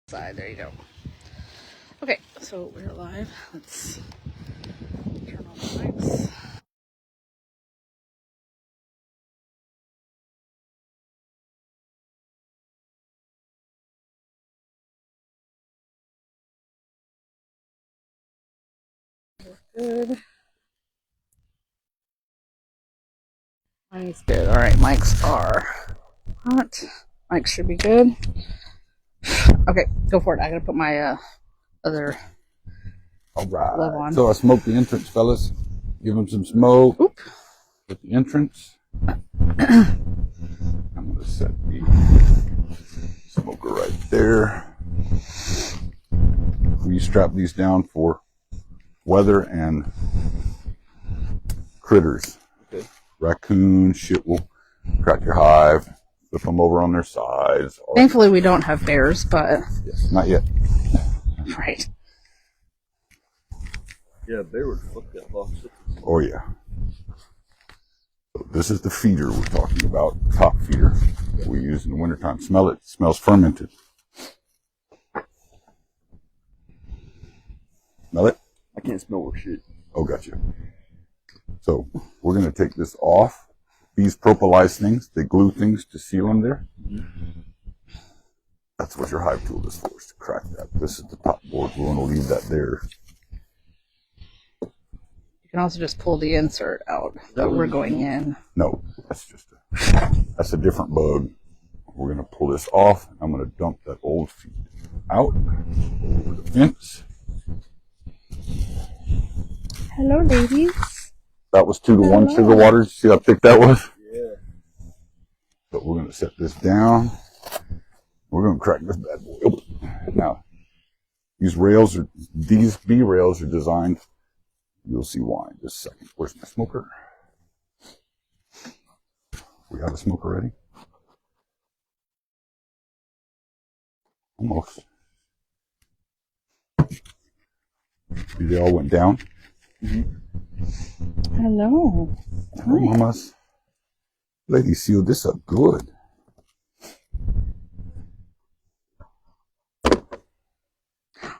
Side. There you go. Okay, so we're live. Let's turn on the mics. Good. Mine's good. All right, mics are hot. Mics should be good. Okay, go for it. I gotta put my other All right. glove on. So I smoked the entrance, fellas. Give them some smoke. Oop. With the entrance. I'm going to set the smoker right there. We strap these down for weather and critters. Okay. Raccoons, shit will crack your hive, flip them over on their sides. Thankfully, we don't have bears, but Yes, not yet. right. Yeah, bear would fuck that box up. Oh, yeah. So this is the feeder we're talking about, top feeder we use in the wintertime. Smell it. It smells fermented. Smell it? I can't smell worth shit. Oh, gotcha. So we're going to take this off. These propolyze things, they glue things to seal them there. That's what your hive tool is for, is to crack that. This is the top board. We're going to leave that there. You can also just pull the insert out, but we're going in. No, that's a different bug. We're going to pull this off. I'm going to dump that old feed out over the fence. Hello, ladies. That was 2 to 1 sugar waters. See how thick that was? Yeah. But we're going to set this down. We're going to crack this bad boy open. Now, these bee rails are designed, you'll see why in just a second. Where's my smoker? We have a smoker ready? Almost. They all went down. Hello. Hello, mamas. Ladies sealed this up good.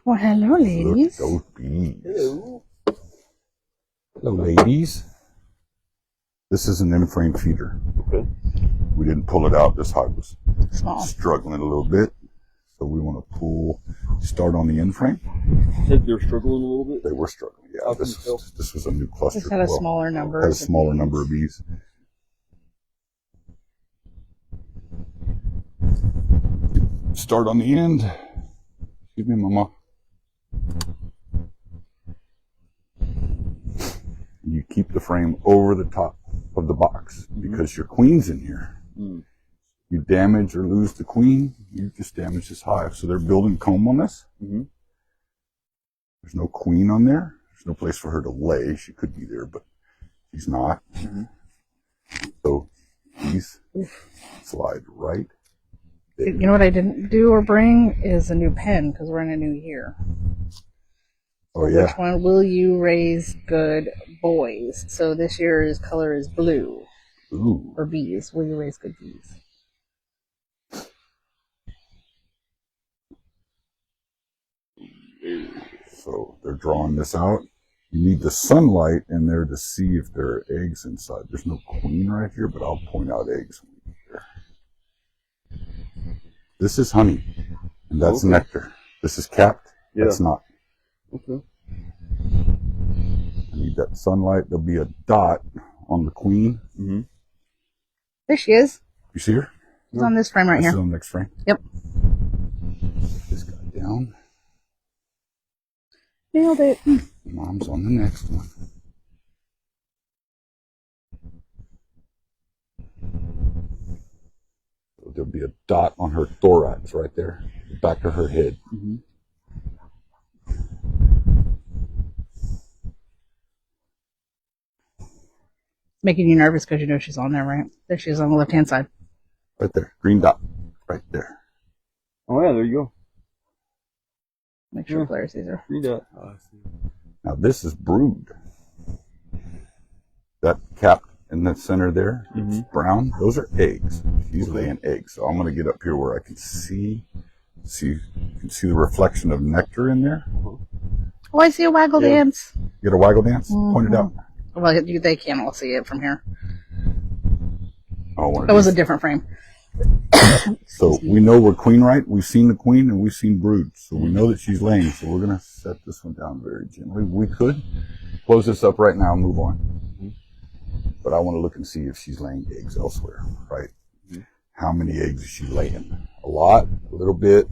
Well, hello, Look ladies. at those bees. Hello. Hello, ladies. This is an in-frame feeder. Okay. We didn't pull it out. This hive was Small. struggling a little bit. So we want to start on the in-frame. Said they're struggling a little bit. They were struggling. Yeah, this was a new cluster. Just had a smaller number. Had a smaller number of bees. Start on the end. Excuse me, mama. You keep the frame over the top of the box because your queen's in here. You damage or lose the queen, you just damage this hive. So they're building comb on this. There's no queen on there. There's no place for her to lay. She could be there, but she's not. So these slide right there. You know what I didn't do or bring is a new pen because we're in a new year. Oh, yeah. Which one will you raise good boys? So this year's color is blue. Ooh. Or bees. Will you raise good bees? So they're drawing this out. You need the sunlight in there to see if there are eggs inside. There's no queen right here, but I'll point out eggs. This is honey, and that's nectar. This is capped. Yeah. That's not. Okay. I need that sunlight. There'll be a dot on the queen. There she is. You see her? She's on this frame right This is here. on the next frame. Yep. Set this guy down. Nailed it. Mom's on the next one. So there'll be a dot on her thorax right there, the back of her head. Making you nervous because you know she's on there, right? There she is on the left-hand side. Right there. Green dot. Right there. Oh yeah, there you go. Make sure Claire sees her. Read that. Oh, I see. Now this is brood. That cap in the center there, it's brown. Those are eggs. She's laying eggs. So I'm going to get up here where I can see See, you can see the reflection of nectar in there. Oh, I see a waggle dance. You get a waggle dance? Point it out. Well, they can't all see it from here. Oh, That was a different frame. So we know we're queen right. We've seen the queen and we've seen brood. So we know that she's laying. So we're going to set this one down very gently. We could close this up right now and move on. But I want to look and see if she's laying eggs elsewhere, right? How many eggs is she laying? A lot? A little bit?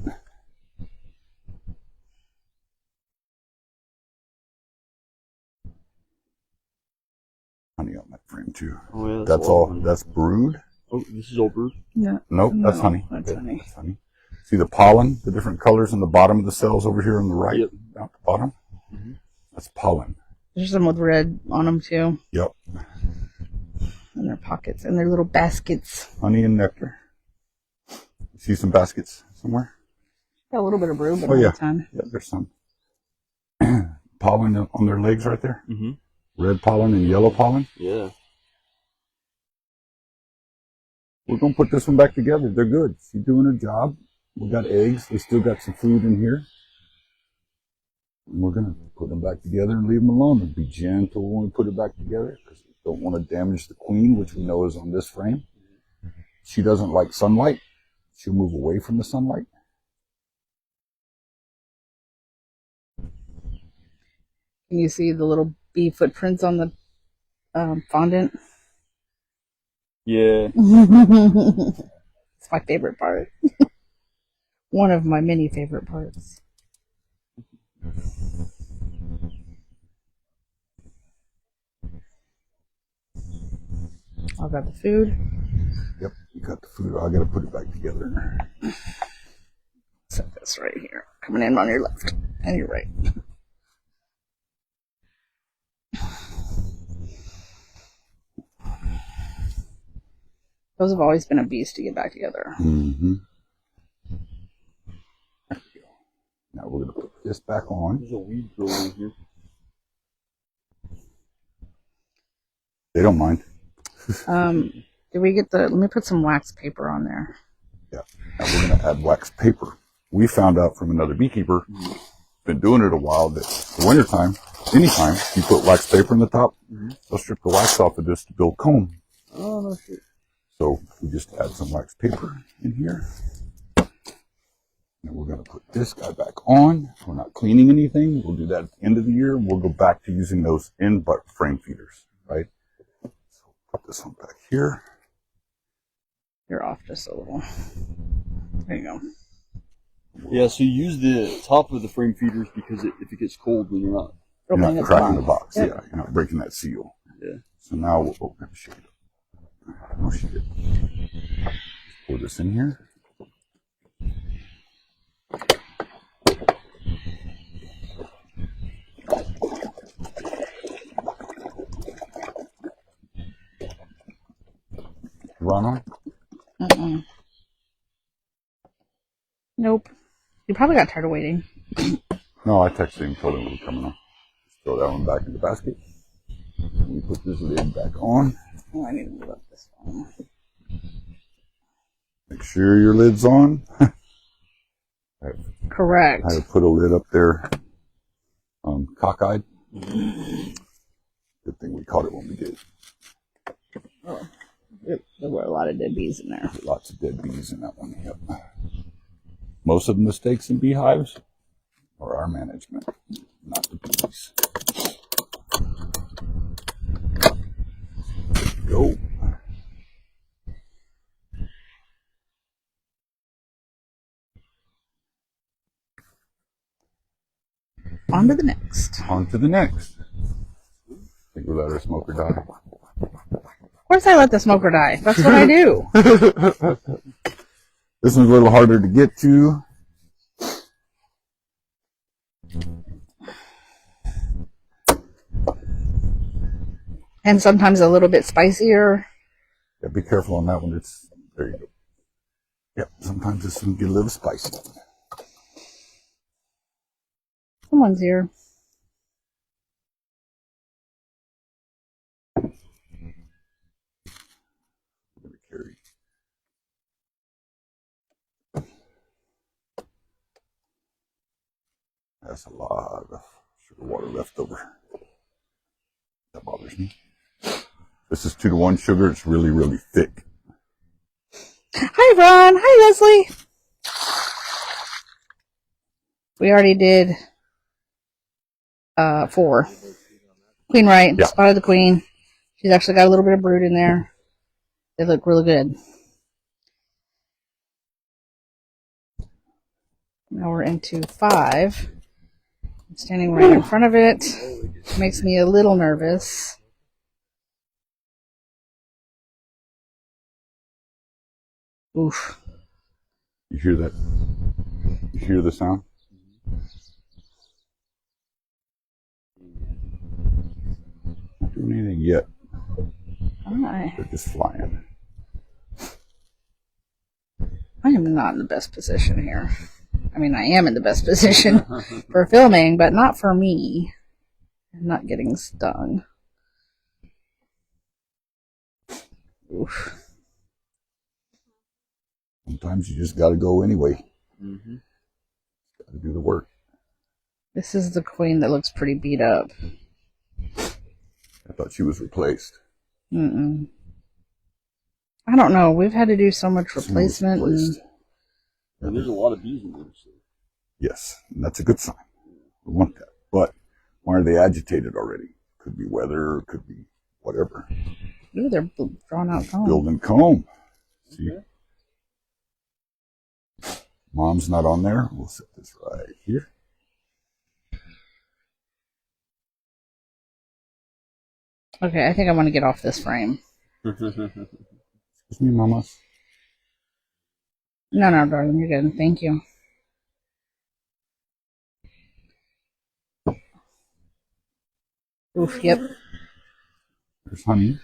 Honey on that frame too. Oh, yeah, That's all. That's brood? Oh, this is all brood? Yeah. Nope, that's honey. That's honey. That's honey. See the pollen, the different colors on the bottom of the cells over here on the right? Yep. Down at the bottom? That's pollen. There's some with red on them too. Yep. In their pockets and their little baskets. Honey and nectar. See some baskets somewhere? Got a little bit of brood, but Oh, not yeah. a ton. Yeah, there's some. Pollen on their legs right there? Mm-hmm. Red pollen and yellow pollen. Yeah. We're going to put this one back together. They're good. She's doing her job. We got eggs. They still got some food in here. And we're going to put them back together and leave them alone and be gentle when we put it back together because we don't want to damage the queen, which we know is on this frame. She doesn't like sunlight. She'll move away from the sunlight. Can you see the little bee footprints on the fondant? Yeah. It's my favorite part. One of my many favorite parts. I've got the food. Yep, you got the food. I got to put it back together. Set this right here. Coming in on your left and your right. Those have always been a beast to get back together. Mm-hmm. There we go. Now we're going to put this back on. There's a weed growing here. They don't mind. Did we get the? Let me put some wax paper on there. Yeah. Now we're going to add wax paper. We found out from another beekeeper, been doing it a while, that the wintertime, anytime you put wax paper in the top, they'll strip the wax off of this to build comb. Oh, no shit. So we just add some wax paper in here. And we're going to put this guy back on. We're not cleaning anything. We'll do that at the end of the year. We'll go back to using those in-butt frame feeders, right? So put this one back here. You're off just a little. There you go. Yeah, so you use the top of the frame feeders because if it gets cold, then you're not. You're Opening not the cracking the box. box. Yep. Yeah, you're not breaking that seal. Yeah. So now we'll shade it. Oh, shit. Pour this in here. Run on? Mm-mm. Nope. You probably got tired of waiting. No, I texted him, told him we were coming on. Just throw that one back in the basket. We put this lid back on. Oh, I need to move up this one. Make sure your lid's on. Correct. I put a lid up there, cockeyed. Good thing we caught it when we did. Oh, there were a lot of dead bees in there. Lots of dead bees in that one. Yep. Most of the mistakes in beehives are our management, not the bees. Go. On to the next. On to the next. Think we let our smoker die. Of course I let the smoker die. That's what I do. This one's a little harder to get to. And sometimes a little bit spicier. Yeah, be careful on that one. There you go. Yep, sometimes this one can get a little spicy. Someone's here. That's a lot of sugar water left over. That bothers me. This is 2-to-1 sugar. It's really, really thick. Hi, Ron. Hi, Leslie. We already did 4. Queen right. Yeah. Spotted the queen. She's actually got a little bit of brood in there. They look really good. Now we're into 5. I'm standing right in front of it. Makes me a little nervous. Oof. You hear that? You hear the sound? Not doing anything yet. They're just flying. I am not in the best position here. I mean, I am in the best position for filming, but not for me. I'm not getting stung. Oof. Sometimes you just got to go anyway. Got to do the work. This is the queen that looks pretty beat up. I thought she was replaced. I don't know. We've had to do so much replacement. And there's a lot of bees in there. So. Yes, and that's a good sign. We want that. But why are they agitated already? Could be weather, could be whatever. Ooh, they're drawn out comb. Building comb. See? Okay. Mom's not on there. We'll set this right here. Okay, I think I want to get off this frame. Excuse me, mamas. No, darling, you're good. Thank you. Oof, yep. There's honey.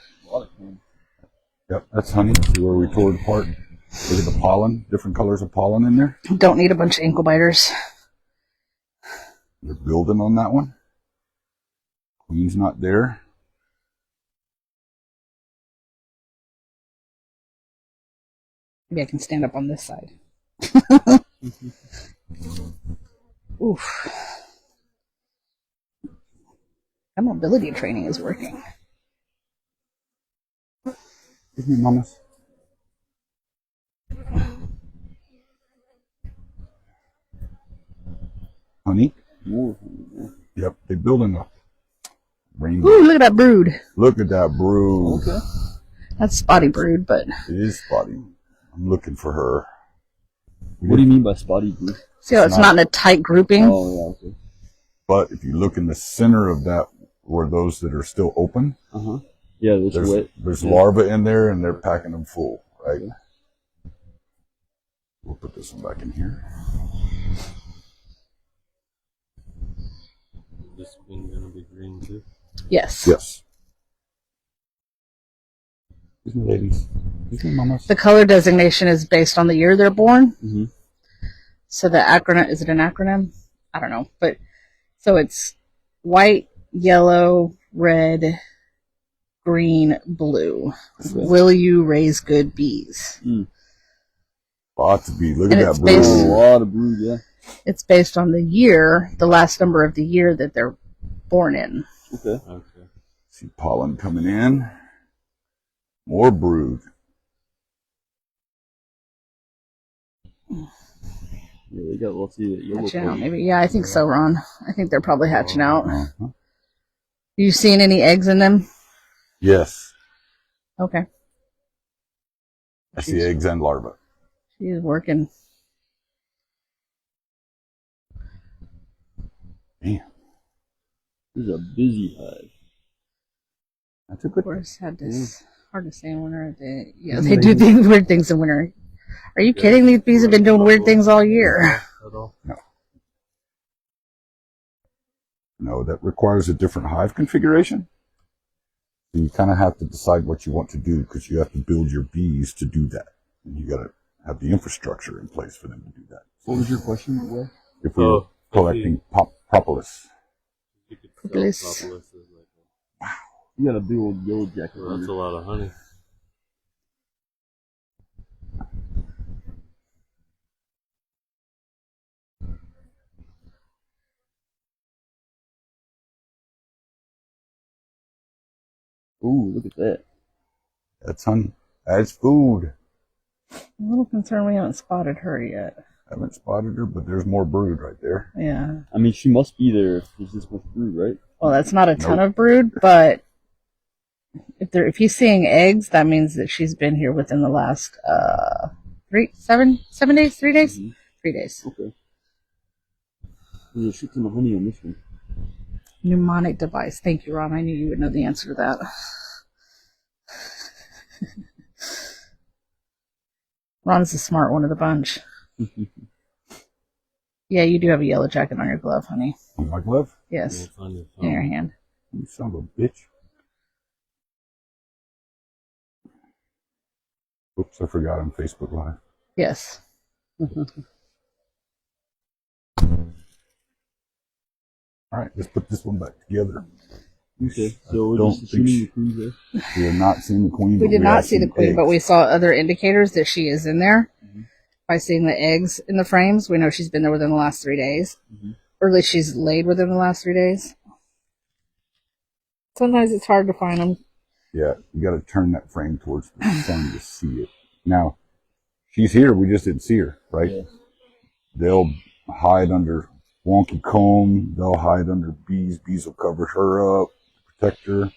Yep, that's honey. See where we tore it apart? Look at the pollen. Different colors of pollen in there. Don't need a bunch of ankle biters. They're building on that one. Queen's not there. Maybe I can stand up on this side. Oof. That mobility training is working. Give me, mamas. Honey? Yep, they're building a rainbow. Ooh, look at that brood. Look at that brood. Okay. That's spotty brood, but... It is spotty. I'm looking for her. What do you mean by spotty brood? See how it's not in a tight grouping? Oh, yeah, okay. But if you look in the center of that, where those that are still open, yeah, there's larvae in there, and they're packing them full, right? Okay. We'll put this one back in here. Is this queen gonna be green too? Yes. Yes. Excuse me, ladies. Excuse me, mamas. The color designation is based on the year they're born. So the acronym, is it an acronym? I don't know. But so it's white, yellow, red, green, blue. Will you raise good bees? Lots of bees. Look And at it's that brood. based- a lot of brood, yeah. It's based on the year, the last number of the year that they're born in. Okay. See pollen coming in. More brood. Yeah, they got lots of yellow. Hatching out, maybe. Yeah, I think so, Ron. I think they're probably hatching out. Uh-huh. You seen any eggs in them? Yes. Okay. I see eggs and larvae. She's working. Damn. This is a busy hive. That's a Of good course, hard to say in winter. They do weird things in winter. Are you kidding? These bees have been doing weird things all year. No, that requires a different hive configuration. So you kind of have to decide what you want to do, because you have to build your bees to do that. And you got to have the infrastructure in place for them to do that. What was your question, Will? If we're collecting propolis. You could sell Propolis. propolis as like You got a big old yellow jacket. that's a lot of honey. Ooh, look at that. That's honey. That's food. I'm a little concerned we haven't spotted her yet. Haven't spotted her, but there's more brood right there. Yeah. I mean, she must be there if there's this much brood, right? Well, that's not a ton Nope. of brood, but if he's seeing eggs, that means that she's been here within the last 7 days, 3 days, 3 days. Okay. There's a shit ton of honey on this one. Mnemonic device. Thank you, Ron. I knew you would know the answer to that. Ron's the smart one of the bunch. Yeah, you do have a yellow jacket on your glove, honey. On my glove? Yes, It's on your in your phone. hand. You son of a bitch. Oops, I forgot I'm Facebook Live. Yes. All right, let's put this one back together. Okay, so we're Don't just assuming think the queen's there. We have not seen the queen. We but did not have see the seen queen, but eggs. we saw other indicators that she is in there. By seeing the eggs in the frames, we know she's been there within the last 3 days. Or at least she's laid within the last 3 days. Sometimes it's hard to find them. Yeah, you got to turn that frame towards the sun to see it. Now, she's here. We just didn't see her, right? Yeah. They'll hide under wonky comb. They'll hide under bees. Bees will cover her up, protect her.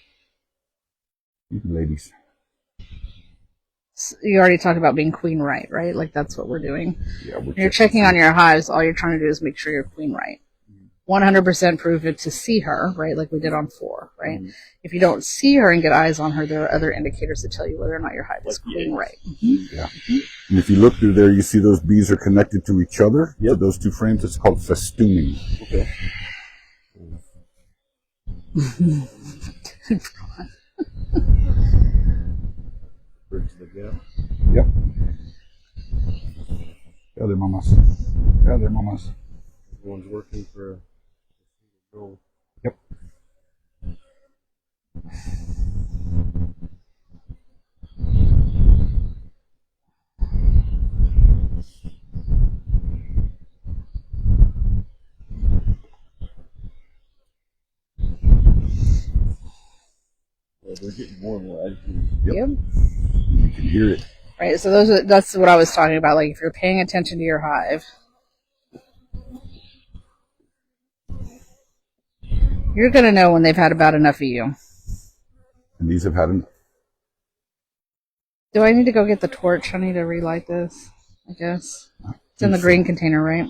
You ladies. You already talked about being queen right? Like that's what we're doing. Yeah, When you're checking on your hives, all you're trying to do is make sure you're queen right. 100% prove it to see her, right? Like we did on 4, right? If you don't see her and get eyes on her, there are other indicators that tell you whether or not your hive is queen right. Yeah. And if you look through there, you see those bees are connected to each other. Yeah, those two frames. It's called festooning. Okay. Bridge the gap. Yep. Yeah, they're mamas. Yeah, they're mamas. Everyone's working for a goal. Yep. Yeah, they're getting more and more agitated. Yep. You can hear it. Right, so that's what I was talking about. Like if you're paying attention to your hive, you're going to know when they've had about enough of you. And these have had enough. Do I need to go get the torch? I need to relight this, I guess. It's in the green container, right?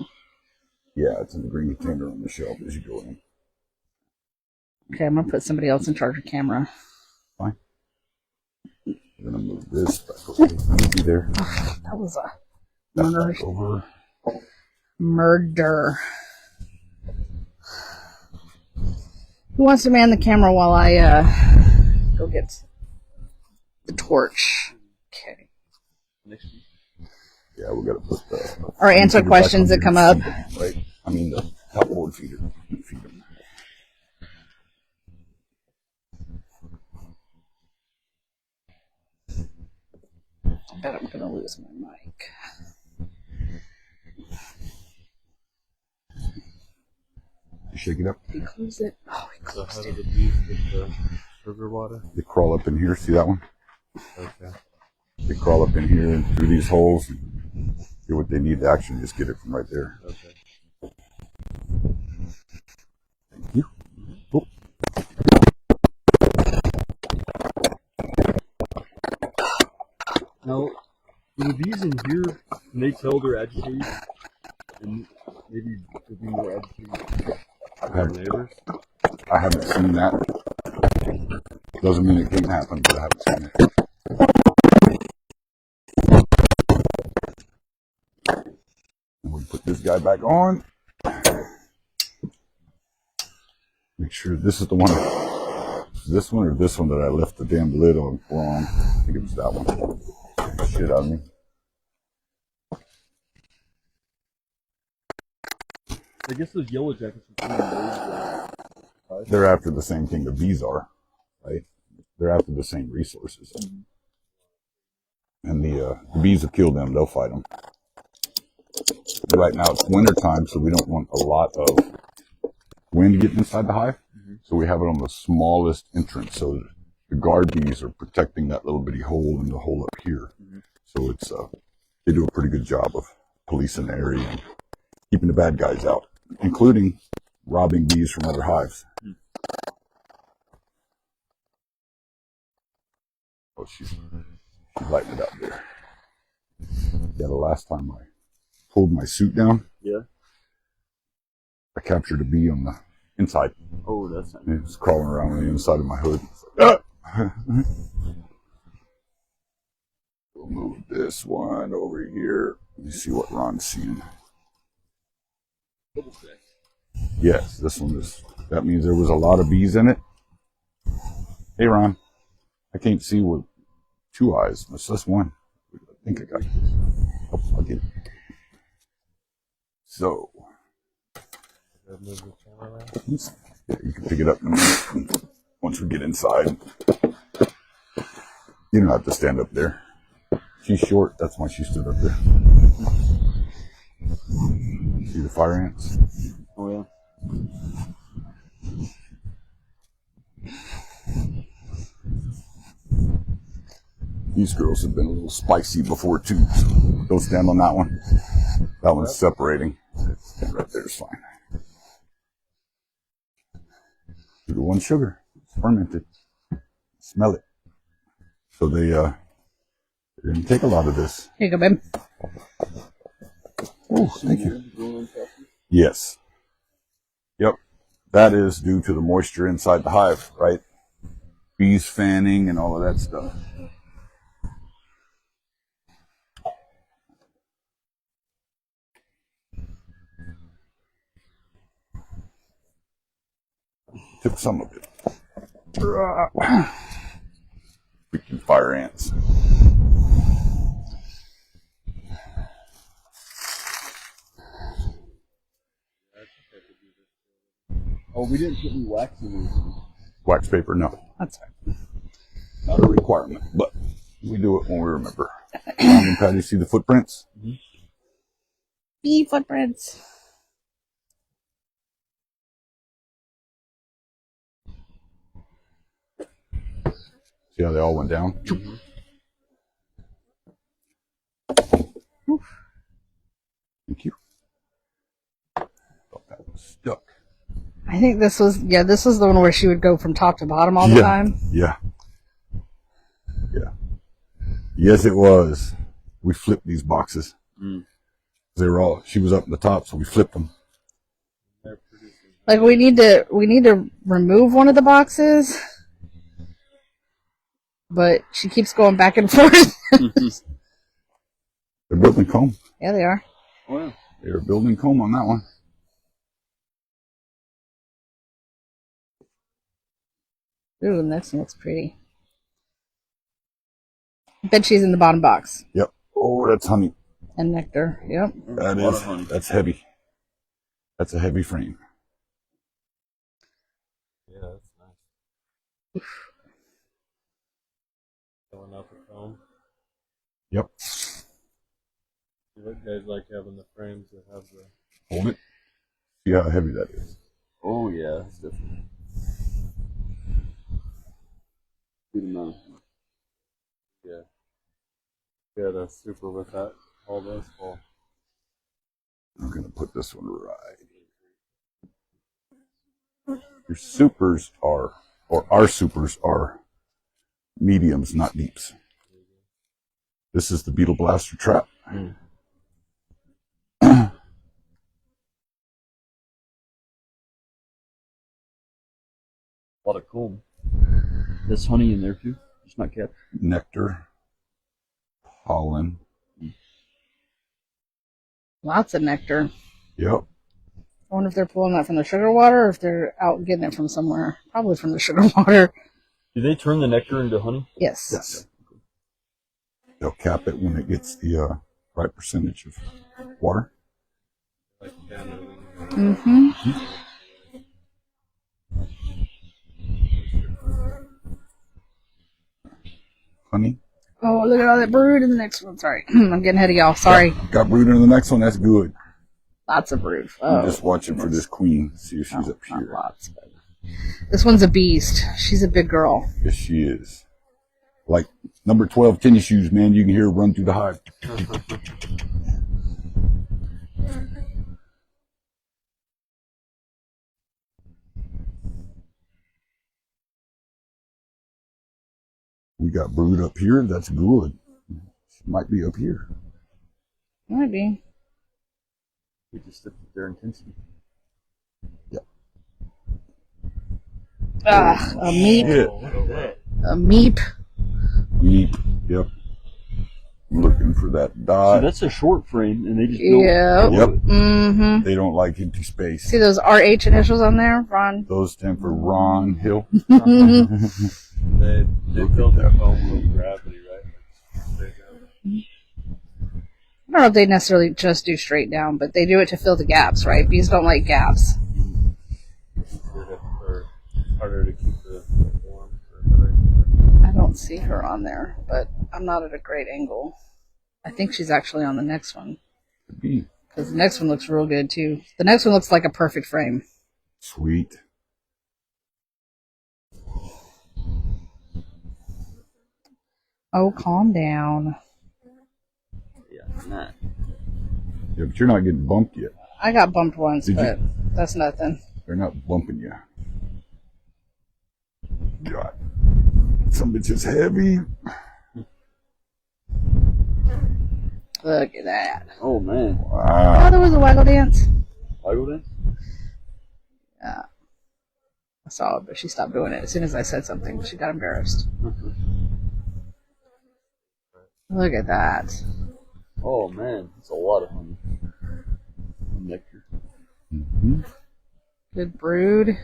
Yeah, it's in the green container on the shelf as you go in. Okay, I'm going to put somebody else in charge of camera. Fine. I'm going to move this back over. You be there. That was a That murder. back over. Murder. Who wants to man the camera while I go get the torch? Okay. Next week. Yeah, we got to put the... Or answer feeder questions back that on come up. feed 'em, right? I mean, the top board feeder. Feed them. I bet I'm going to lose my mic. You shake it up. Did he close it? Oh, he So how closed do it. the bees get the sugar water? They crawl up in here. See that one? Okay. They crawl up in here and through these holes and get what they need to actually just get it from right there. Okay. Thank you. Oh. Now, do the bees in here, can they tell they're agitated? And maybe they'll be more agitated. Our neighbors? I haven't seen that. Doesn't mean it can't happen, but I haven't seen it. And we put this guy back on. Make sure this is the one. This one or this one that I left the damn lid on wrong. I think it was that one. Shit out of me. I guess those yellow jackets are pretty low. They're after the same thing the bees are, right? They're after the same resources. And the bees will kill them. They'll fight them. Right now it's winter time, so we don't want a lot of wind getting inside the hive. So we have it on the smallest entrance, so the guard bees are protecting that little bitty hole in the hole up here. So it's they do a pretty good job of policing the area and keeping the bad guys out, including robbing bees from other hives. Oh, she's lighting it up there. Yeah, the last time I pulled my suit down, I captured a bee on the inside. Oh, that's nice. It was crawling around on the inside of my hood. Like, we'll move this one over here. Let me see what Ron's seeing. Yes, this one is. That means there was a lot of bees in it. Hey, Ron. I can't see with 2 eyes. That's just one. I think I got it. Oh, I'll get it. So. Yeah, you can pick it up once we get inside. You don't have to stand up there. She's short. That's why she stood up there. See the fire ants? Oh, yeah. These girls have been a little spicy before, too. So don't stand on that one. That one's separating. Right there's fine. 2 to 1 sugar. It's fermented. Smell it. So they didn't take a lot of this. Here you go, babe. Oh, thank you. Yes. Yep. That is due to the moisture inside the hive, right? Bees fanning and all of that stuff. Took some of it. Freaking fire ants. Oh, we didn't put any wax in these. Wax paper, no. That's right. Not a requirement, but we do it when we remember. Mom and Patty, see the footprints? Bee footprints. See how they all went down? Thank you. Thought that was stuck. I think this was the one where she would go from top to bottom all the time. Yeah. Yeah. Yes, it was. We flipped these boxes. They were all, she was up in the top, so we flipped them. Like we need to remove one of the boxes, but she keeps going back and forth. They're building comb. Yeah, they are. Oh, yeah. They were building comb on that one. Ooh, the next one looks pretty. I bet she's in the bottom box. Yep. Oh, that's honey. And nectar. Yep. That is. That's heavy. That's a heavy frame. Yeah, that's nice. Filling out the foam. Yep. You guys like having the frames that have the. Hold it. See how heavy that is. Oh, yeah. That's different. Good amount. Yeah. Yeah, the super with that. All those full. I'm going to put this one right. Your supers are, or our supers are mediums, not deeps. This is the beetle blaster trap. A lot of comb. There's honey in there too. It's not kept. Nectar, pollen. Lots of nectar. Yep. I wonder if they're pulling that from the sugar water or if they're out getting it from somewhere. Probably from the sugar water. Do they turn the nectar into honey? Yes. Yes. They'll cap it when it gets the right percentage of water. Mm-hmm. Honey. Oh, look at all that brood in the next one. Sorry. I'm getting ahead of y'all. Sorry. Got brood in the next one. That's good. Lots of brood. I'm just watching for this queen. See if she's up Not here. lots. But This one's a beast. She's a big girl. Yes, she is. Like number 12 tennis shoes, man. You can hear her run through the hive. We got brood up here. That's good. She might be up here. Might be. We just stepped up their intensity. Yep. Ah, a meep. Shit. A meep. Meep. Yep. Looking for that So dot. that's a short frame, and they just Yep. Yep. Mm-hmm. They don't like empty space. See those RH initials on there, Ron? Those stand for Ron Hill. They built their foam with gravity, right? I don't know if they necessarily just do straight down, but they do it to fill the gaps, right? Bees don't like gaps. Or harder to keep the warm. I don't see her on there, but I'm not at a great angle. I think she's actually on the next one. Bee. Because the next one looks real good, too. The next one looks like a perfect frame. Sweet. Oh, calm down. Yeah, nah. Yeah, but you're not getting bumped yet. I got bumped once, Did you? but that's nothing. They're not bumping you. God. Some bitch is heavy. Look at that. Oh man, Oh, Wow. there was a waggle dance. waggle dance. Yeah. I saw it, but she stopped doing it as soon as I said something. She got embarrassed. Look at that. Oh man, it's a lot of honey. Nectar. Mm-hmm. Good brood.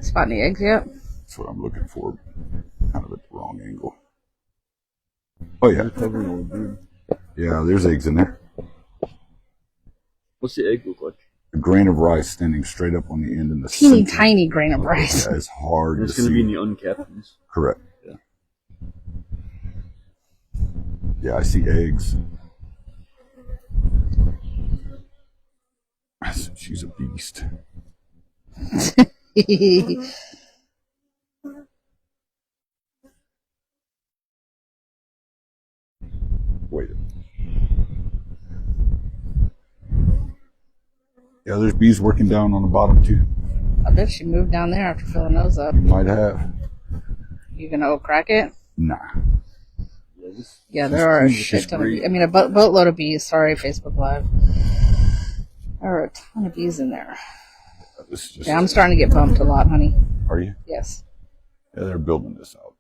Spot any eggs yet? That's what I'm looking for. Kind of at the wrong angle. Oh, yeah. They're covering all the brood. Yeah, there's eggs in there. What's the egg look like? A grain of rice standing straight up on the end in the Teeny center. tiny grain of rice. Yeah, it's hard It's to going to be in see. the uncapped ones. Correct. Yeah. Yeah, I see eggs. She's a beast. Wait a minute. Yeah, there's bees working down on the bottom too. I bet she moved down there after filling those up. You might have. You gonna crack it? Nah. Yeah, this. Yeah, there are a This is shit ton of great. bees. I mean, a boatload of bees. Sorry, Facebook Live. There are a ton of bees in there. This is just. Yeah, I'm starting to get bumped a lot, honey. Are you? Yes. Yeah, they're building this out.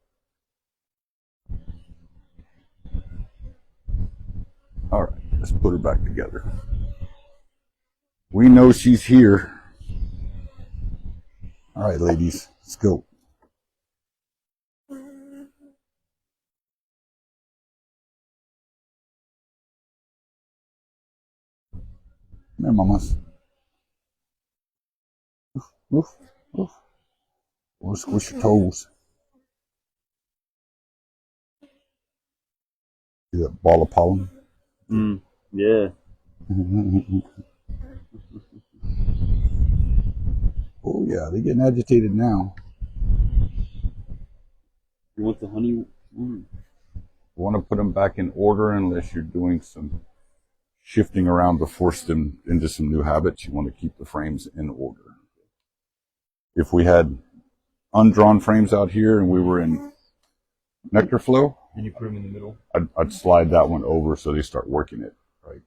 All right, let's put her back together. We know she's here. All right, ladies, let's go. Come here, mamas. Oof, oof, oof. Or squish your toes. See that ball of pollen? Yeah. Oh yeah, they're getting agitated now. You want the honey? You want to put them back in order unless you're doing some shifting around to force them into some new habits. You want to keep the frames in order. If we had undrawn frames out here and we were in nectar flow, And you put them in the middle. I'd slide that one over so they start working it, right?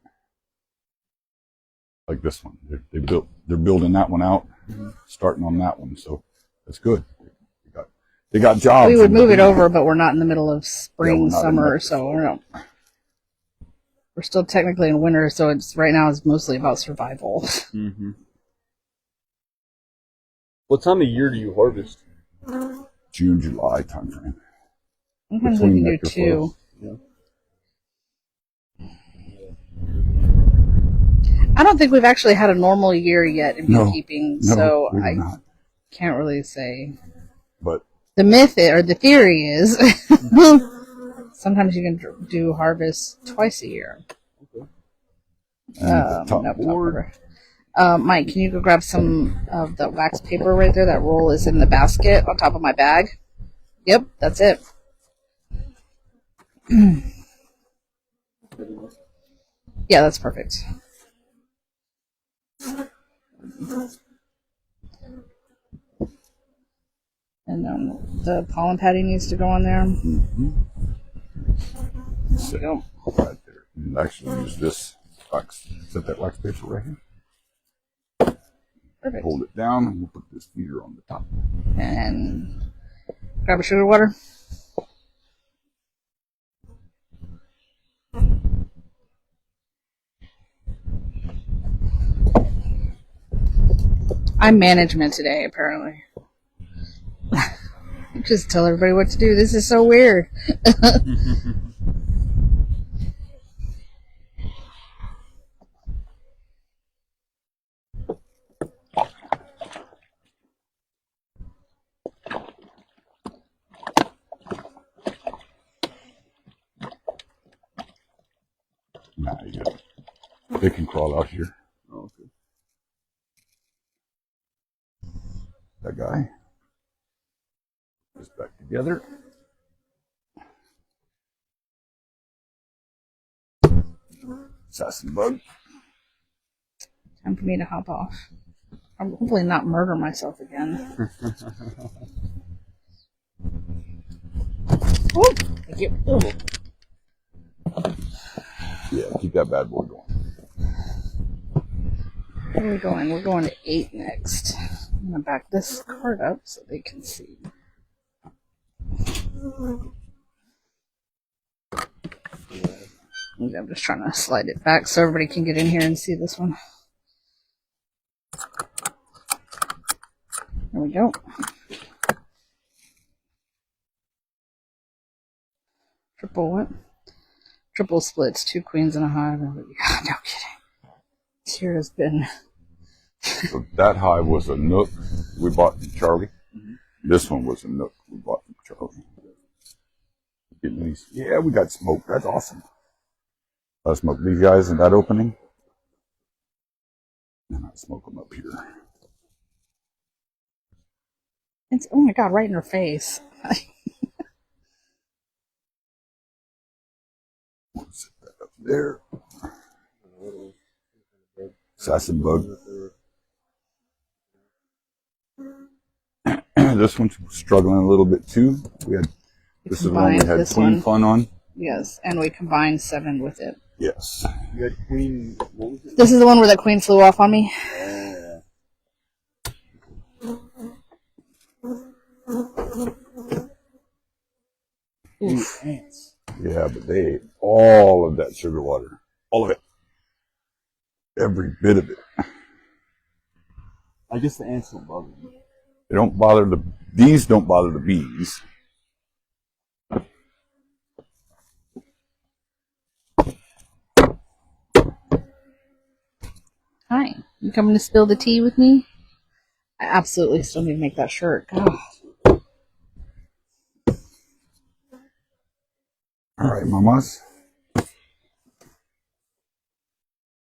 Like this one. They're building that one out, starting on that one, so that's good. They got jobs. We would move it over, but we're not in the middle of Yeah, spring, we're not in summer, nectar so flow. we're still technically in winter. So it's right now is mostly about survival. Mm-hmm. What time of year do you harvest? June, July timeframe. Sometimes we Between can do nectar two. flows. I don't think we've actually had a normal year yet in No, beekeeping, No, so we do I not. can't really say. But The myth or the theory is sometimes you can do harvest twice a year. and the top Nope, board. not Mike, can you go grab some of the wax paper right there? That roll is in the basket on top of my bag. Yep, that's it. Yeah, that's perfect. And then the pollen patty needs to go on there. So, Go. right there. And actually use this wax. Set that wax paper right here. Perfect. Hold it down and we'll put this feeder on the top. And grab a sugar water. I'm management today, apparently. Just tell everybody what to do. This is so weird. Nah, you got it. They can crawl out here. Oh, okay. That guy. Just back together. Assassin bug. Time for me to hop off. I'm hopefully not murder myself again. Ooh, thank you. Ooh. Yeah, keep that bad boy going. Where are we going? We're going to 8 next. I'm going to back this card up so they can see. I'm just trying to slide it back so everybody can get in here and see this one. There we go. Triple splits, 2 queens and a hive. Oh, yeah, no kidding. This year has been. So that hive was a nook we bought from Charlie. This one was a nook we bought from Charlie. Getting these, yeah, we got smoke. That's awesome. Let's smoke these guys in that opening. And I smoke them up here. It's, oh my god, right in her face. Set that up there. Assassin bug. This one's struggling a little bit too. This is the one we had queen fun on. Yes, and we combined 7 with it. Yes. You had queen. What was it? This is the one where that queen flew off on me. Oof. Ants. Yeah, but they ate all of that sugar water. All of it. Every bit of it. I guess the ants don't bother me. They don't bother these don't bother the bees. Hi, you coming to spill the tea with me? I absolutely still need to make that shirt. God. All right, mamas.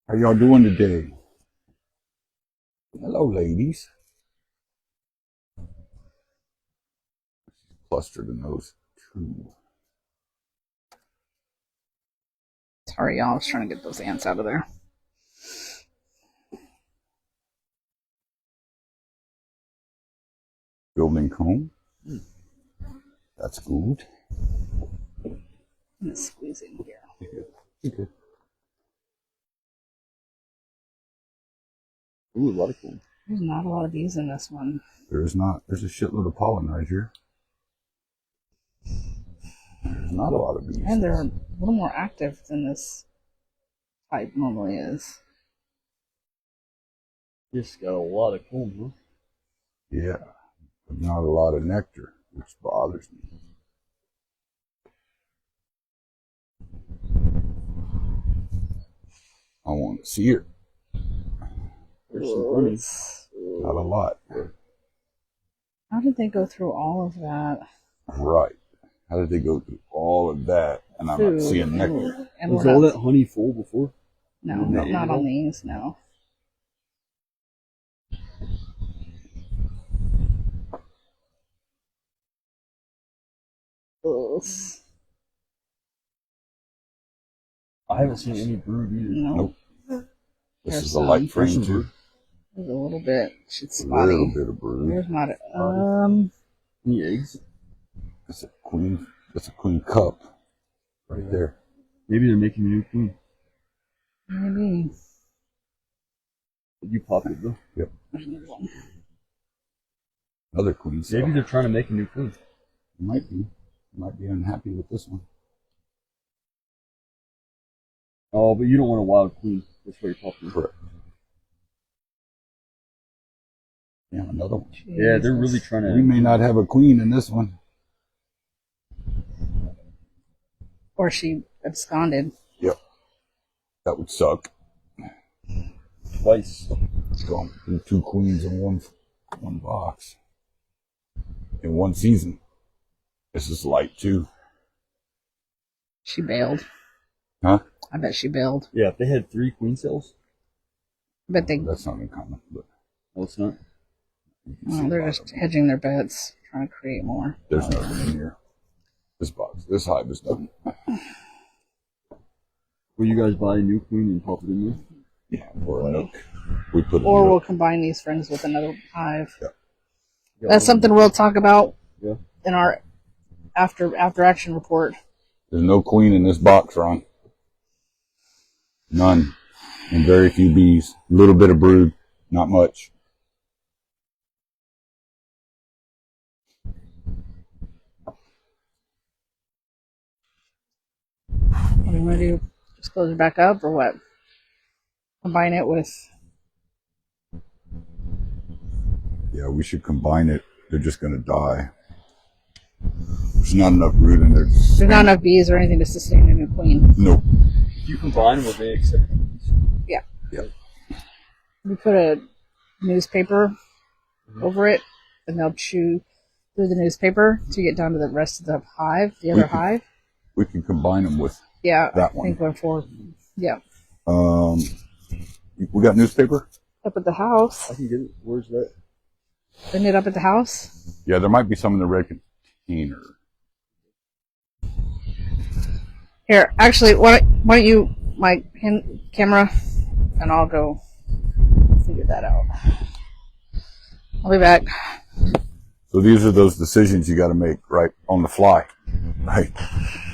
How y'all doing today? Hello, ladies. Clustered in those 2. Sorry, y'all. I was trying to get those ants out of there. Building comb. That's good. I'm going to squeeze in here. Okay. Ooh, a lot of cool. There's not a lot of bees in this one. There's not. There's a shitload of pollen right here. There's not a lot of bees. And they're a little more active than this type normally is. This got a lot of comb, huh? Yeah. But not a lot of nectar, which bothers me. I want to see it. There's some honey. Not a lot. How did they go through all of that? Right. How did they go through all of that and I'm not seeing nectar? And Was all that honey full before? No, No. not on these, no. Ugh. I haven't seen any brood either. No. Nope. This There's is a light some. frame too. There's a little bit. She's A spotty. little bit of brood. There's not Any eggs? That's a queen. That's a queen cup right there. Maybe they're making a new queen. maybe. You popped it though. Yep. Another queen. Maybe they're trying to make a new queen. Might be. Might be unhappy with this one. Oh, but you don't want a wild queen. That's why you popped it. Correct. Yeah, another one. Yeah, they're really trying to. We may not have a queen in this one. Or she absconded. Yep. That would suck. Twice. Going through 2 queens in one box. In one season. This is light too. She bailed. Huh? I bet she bailed. Yeah, if they had 3 queen cells. But That's not uncommon, but No, it's not. you can see a they're lot just of them. hedging their bets, trying to create more. There's nothing in here. This box, this hive is done. Will you guys buy a new queen and pop it in there? Yeah, or a nook. We put it Or in we'll combine these friends with another hive. Yeah. That's something we'll talk about Yeah. in our after action report. There's no queen in this box, Ron. None. And very few bees. A little bit of brood, not much. What do you want to do? Just close it back up or what? Combine it with. Yeah, we should combine it. They're just going to die. There's not enough brood in there. There's not enough bees or anything to sustain a new queen. Nope. If you combine, will they accept these? Yeah. Yep. We put a newspaper over it, and they'll chew through the newspaper to get down to the rest of the hive, the other hive. We can combine them with Yeah, that I one. think going forward. Yeah. We got newspaper? Up at the house. I can get it. Where's that? Isn't it up at the house? Yeah, there might be some in the red container. Here, actually, why don't you, my camera, and I'll go figure that out. I'll be back. So these are those decisions you got to make right on the fly. Right?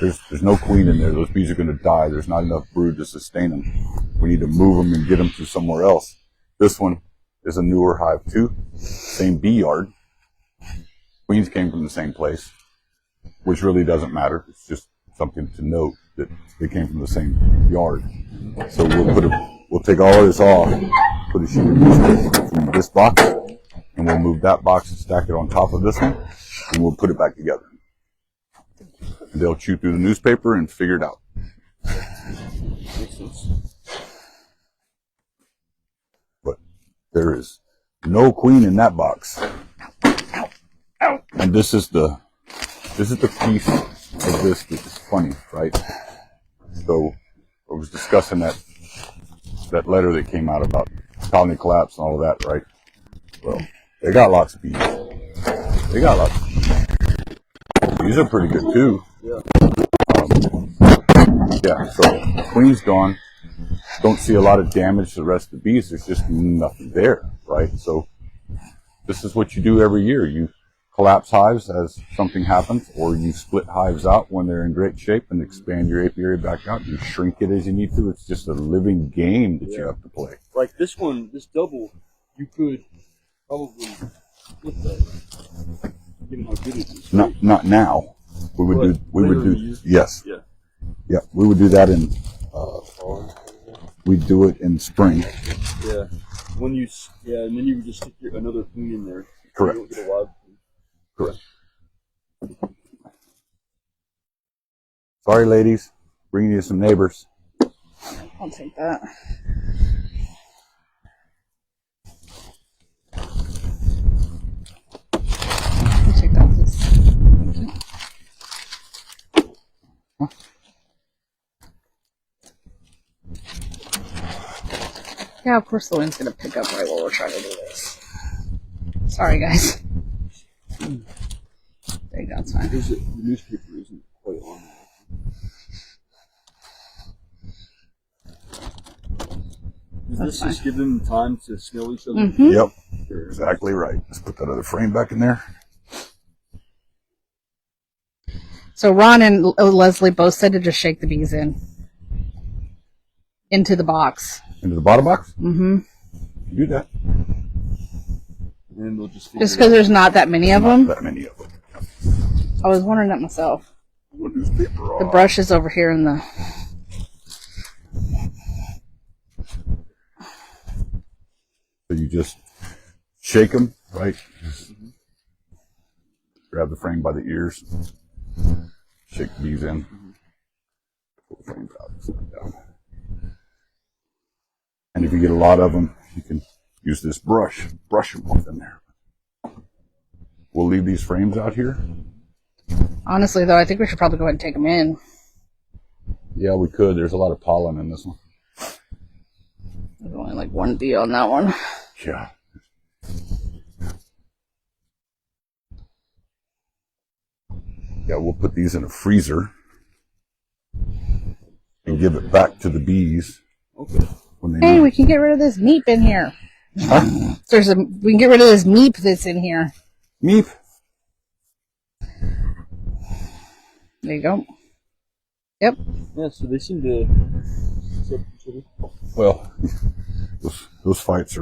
There's no queen in there. Those bees are going to die. There's not enough brood to sustain them. We need to move them and get them to somewhere else. This one is a newer hive too. Same bee yard. Queens came from the same place, which really doesn't matter. It's just something to note that they came from the same yard. So we'll take all of this off, put a sheet of newspaper from this box, and we'll move that box and stack it on top of this one, and we'll put it back together. And they'll chew through the newspaper and figure it out. Makes sense. But there is no queen in that box. And this is the piece of this that is funny, right? So I was discussing that letter that came out about colony collapse and all of that, right? Well, they got lots of bees. They got lots of bees. These are pretty good too. Yeah. Yeah, so queen's gone. Don't see a lot of damage to the rest of the bees. There's just nothing there, right? So this is what you do every year. You collapse hives as something happens, or you split hives out when they're in great shape and expand your apiary back out. You shrink it as you need to. It's just a living game that you have to play. Like this one, this double, you could probably split that. Given how good it is. Right? Not now. We would Later in the do year? yes. Yeah. Yeah, we would do that in we'd do it in spring. Yeah. And then you would just stick another queen in there. Correct. You don't get a wild queen. Correct. Sorry, ladies. Bringing you some neighbors. I'll take that. I'll take that, please. Yeah, of course the wind's gonna pick up right while we're trying to do this. Sorry, guys. There you go, it's fine. There's the newspaper is Just give them time to smell each other. Mm-hmm. Yep, you're exactly right. Let's put that other frame back in there. So Ron and Leslie both said to just shake the bees into the box. Into the bottom box? Mm-hmm. Do that. And they'll just Just because there's not that many of them. Not that many of them. I was wondering that myself. Put newspaper The off. brush is over here in the... So you just shake them, right? Grab the frame by the ears. Shake the bees in. Pull the frames out. Slide down. And if you get a lot of them, you can use this brush. Brush them off in there. We'll leave these frames out here. Honestly, though, I think we should probably go ahead and take them in. Yeah, we could. There's a lot of pollen in this one. There's only like one bee on that one. Yeah. Yeah, we'll put these in a freezer and give it back to the bees. Okay. When they Hey, need we can get rid of this meep in here. Huh? We can get rid of this meep that's in here. Meep. There you go. Yep. Yeah, so they seem to accept each other. Well, those fights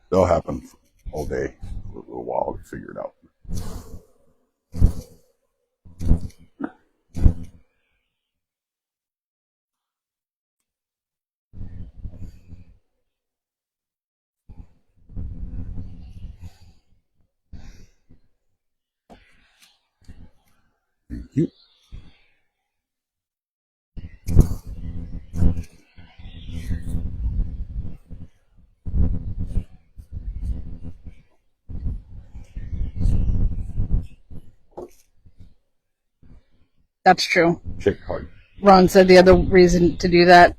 they'll happen all day for a little while to figure it out. Thank you. That's true. Shake hard. Ron said the other reason to do that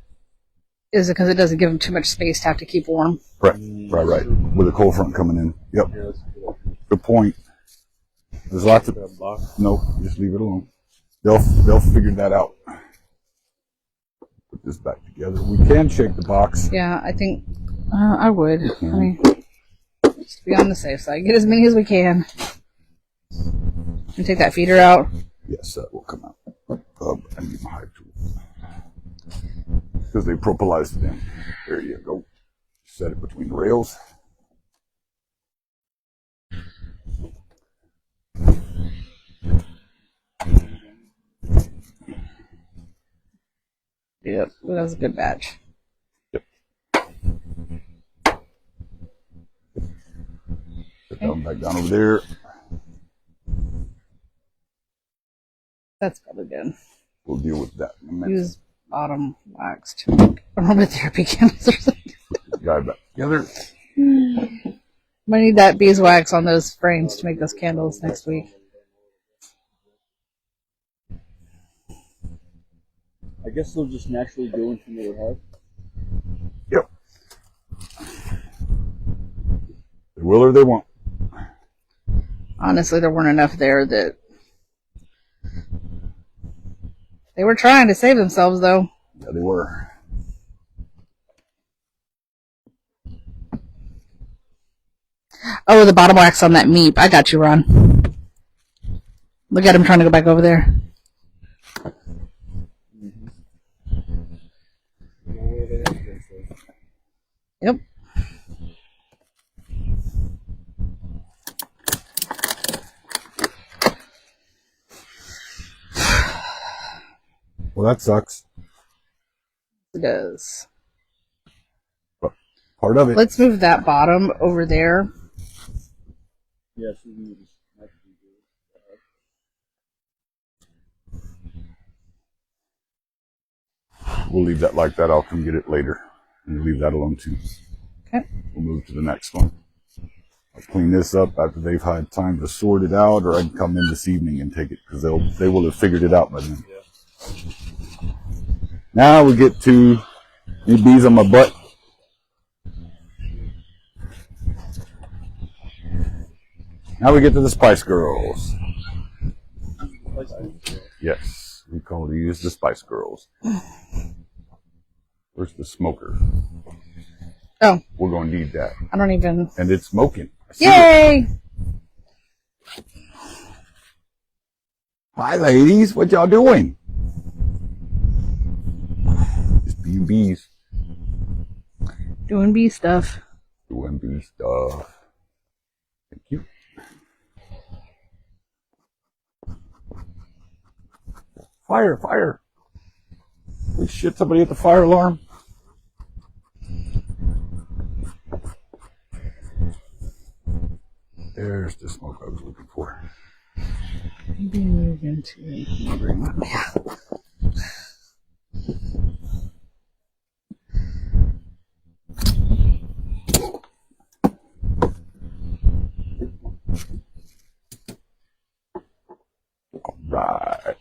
is because it doesn't give them too much space to have to keep warm. Right. With a cold front coming in. Yep. Yeah, that's a good idea. Good point. There's lots of no. Just leave it alone. They'll figure that out. Put this back together. We can shake the box. Yeah, I think I would. I mean, just to be on the safe side. Get as many as we can. And take that feeder out. Yes, that will come out. I need my hive tool because they propylized it in. There you go. Set it between the rails. Yep, that was a good batch. Yep. Put that one back down over there. That's probably good. We'll deal with that in a minute. Use bottom wax to make aromatherapy candles or something. Put the guy back together. Might need that beeswax on those frames to make those candles next week. I guess they'll just naturally go into another hive. Yep. They will or they won't. Honestly, there weren't enough there that... They were trying to save themselves, though. Yeah, they were. Oh, the bottom wax on that meep. I got you, Ron. Look at him trying to go back over there. Yep. Well, that sucks. It does. But part of it. Let's move that bottom over there. Yeah, so we would just naturally do it. We'll leave that like that. I'll come get it later. And leave that alone too. Okay. We'll move to the next one. I'll clean this up after they've had time to sort it out, or I can come in this evening and take it because they will have figured it out by then. Yeah. Now we get to any bees on my butt. Now we get to the Spice Girls. Yes, we call these the Spice Girls. Where's the smoker? Oh. We're going to need that. I don't even... And it's smoking. Yay! Hi, ladies. What y'all doing? Just being bees. Doing bee stuff. Doing bee stuff. Thank you. Fire, fire. Holy shit, somebody hit the fire alarm. There's the smoke I was looking for. Maybe move into... Yeah. All right.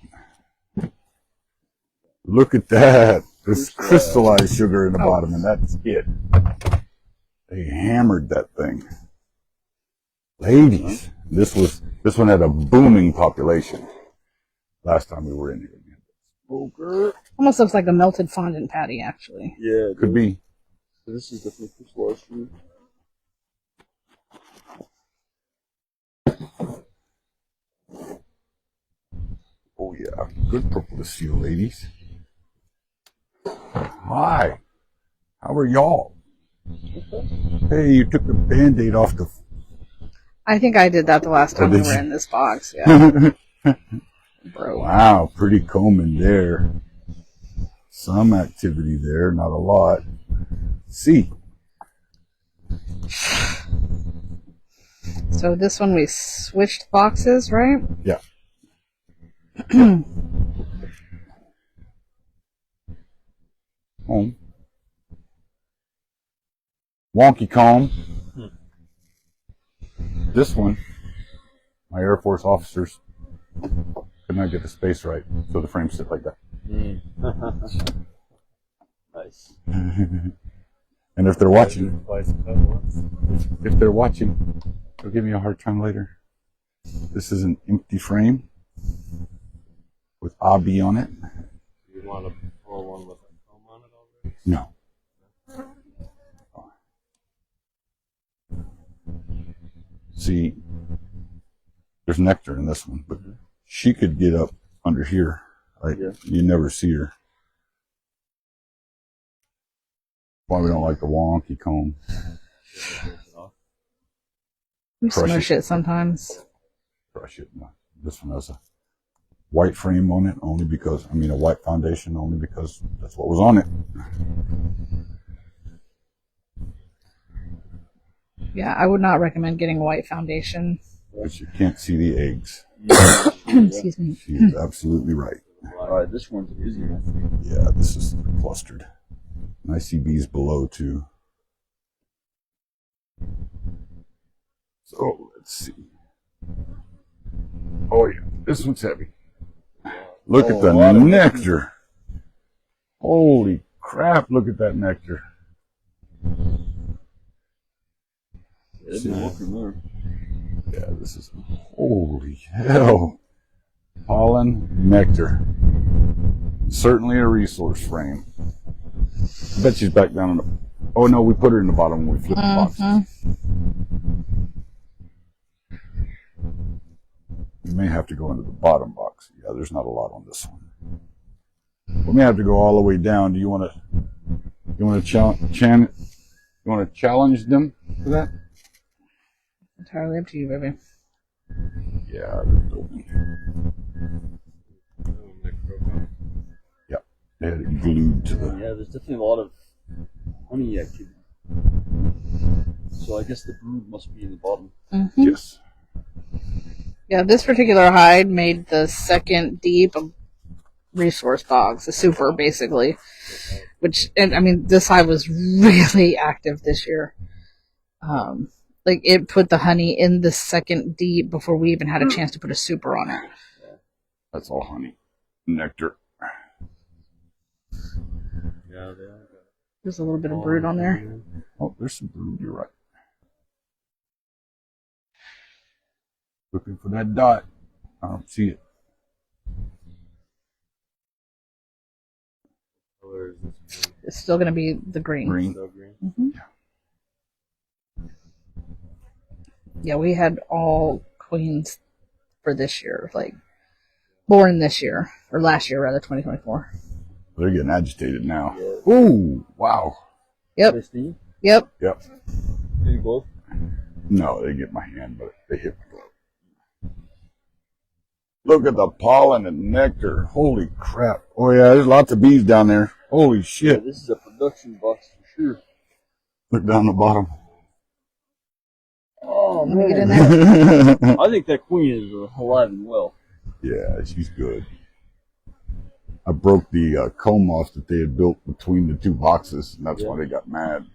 Look at that. There's crystallized sugar in the bottom, and that's it. They hammered that thing. Ladies, this one had a booming population. Last time we were in here. Smoker. Almost looks like a melted fondant patty, actually. Yeah, Could be. So this is definitely crystallized sugar. Oh yeah, good purple seal, ladies. Hi, how are y'all? Hey, you took the Band-Aid off the... I think I did that the last time we were in this box, yeah. Bro. Wow, pretty comb in there. Some activity there, not a lot. See. So this one we switched boxes, right? Yeah. Home. Wonky comb. This one, my Air Force officers could not get the space right, so the frame sit like that. Nice. And if they're watching, they'll give me a hard time later. This is an empty frame with Abi on it. You want to pull one with a comb on it already? No. See, there's nectar in this one, but she could get up under here. Like, you never see her. Why we don't like the wonky comb. We smush it sometimes. Crush it. No. This one has a white frame on it, only because, I mean, a white foundation, only because that's what was on it. Yeah, I would not recommend getting white foundation. But you can't see the eggs. Excuse me. She's absolutely right. Alright, this one's easier. Yeah, this is clustered. And I see bees below too. So let's see. Oh yeah, this one's heavy. Look at the nectar. Holy crap, look at that nectar. Yeah, this is, holy hell. Pollen, nectar. Certainly a resource frame. I bet she's back down in the... Oh no, we put her in the bottom when we flipped the boxes. We may have to go into the bottom box. Yeah, there's not a lot on this one. We may have to go all the way down. Do you want to challenge them for that? Entirely up to you, baby. Yeah, they're building. Yeah, they had it glued to the... Yeah, there's definitely a lot of honey activity. So I guess the brood must be in the bottom. Yes. Yeah, this particular hide made the second deep resource box, a super, basically. Which, and I mean, this hive was really active this year. Like, it put the honey in the second deep before we even had a chance to put a super on it. That's all honey. Nectar. Yeah, There's a little bit of brood on there. Oh, there's some brood, you're right. Looking for that dot. I don't see it. color is this one? It's still going to be the green. Green. So green. Mm-hmm. Yeah, we had all queens for this year, like born this year, or last year rather, 2024. They're getting agitated now. Yeah. Ooh, wow. Yep. Christine, Yep. Yep. you both. No, they get my hand, but they hit my glove. Look at the pollen and nectar. Holy crap. Oh, yeah, there's lots of bees down there. Holy Yeah, shit. this is a production box for sure. Look down the bottom. Oh Let me get in man, there. I think that queen is alive and well. Yeah, she's good. I broke the comb off that they had built between the two boxes, and that's why they got mad.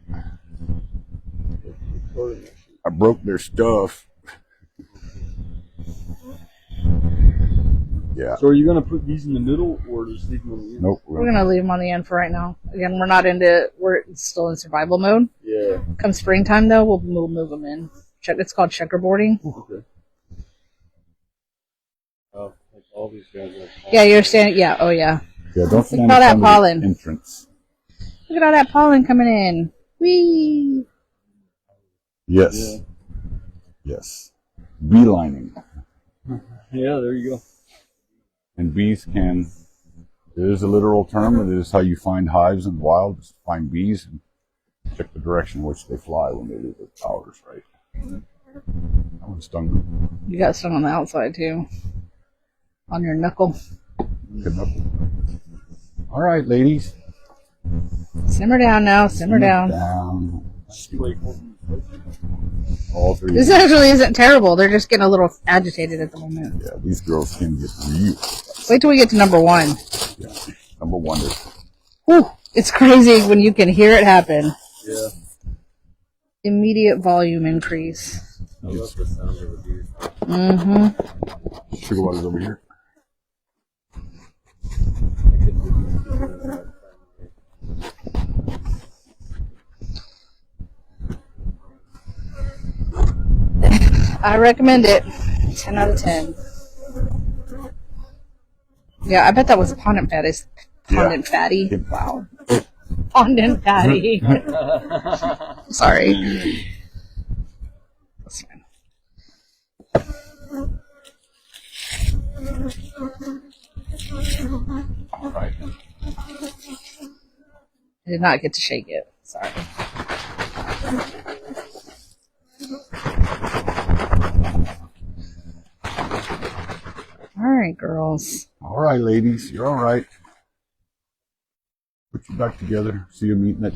I broke their stuff. Yeah. So are you gonna put these in the middle or just leave them on the end? Nope. We're going to leave them on the end for right now. Again, we're still in survival mode. Yeah. Come springtime, though, we'll move them in. It's called checkerboarding. Okay. Oh, like all these guys are. Yeah, you're standing. Yeah, oh yeah. Yeah, don't stand Look at all that in front of the pollen. entrance. Look at all that pollen coming in. Whee! Yes. Yeah. Yes. Beelining. Yeah, there you go. And bees can, it is a literal term. It is how you find hives in the wild. Just find bees and check the direction in which they fly when they leave their towers, right? That one stung me. You got some on the outside, too. On your knuckle. Good knuckle. All right, ladies. Simmer down now. Simmer down. All three. This actually isn't terrible. They're just getting a little agitated at the moment. Yeah, these girls can get real. Wait till we get to number one. Yeah. Number one is. Whew, it's crazy when you can hear it happen. Yeah. Immediate volume increase. I love the sound of the bees. Mm-hmm. Sugar water's over here. I could do these. I recommend it. 10 out of 10. Yeah, I bet that was fondant fatty. Fondant fatty. Wow. Fondant fatty. Sorry. That's fine. All right. I did not get to shake it. Sorry. All right, girls. All right, ladies. You're all right. Put you back together. See you eating that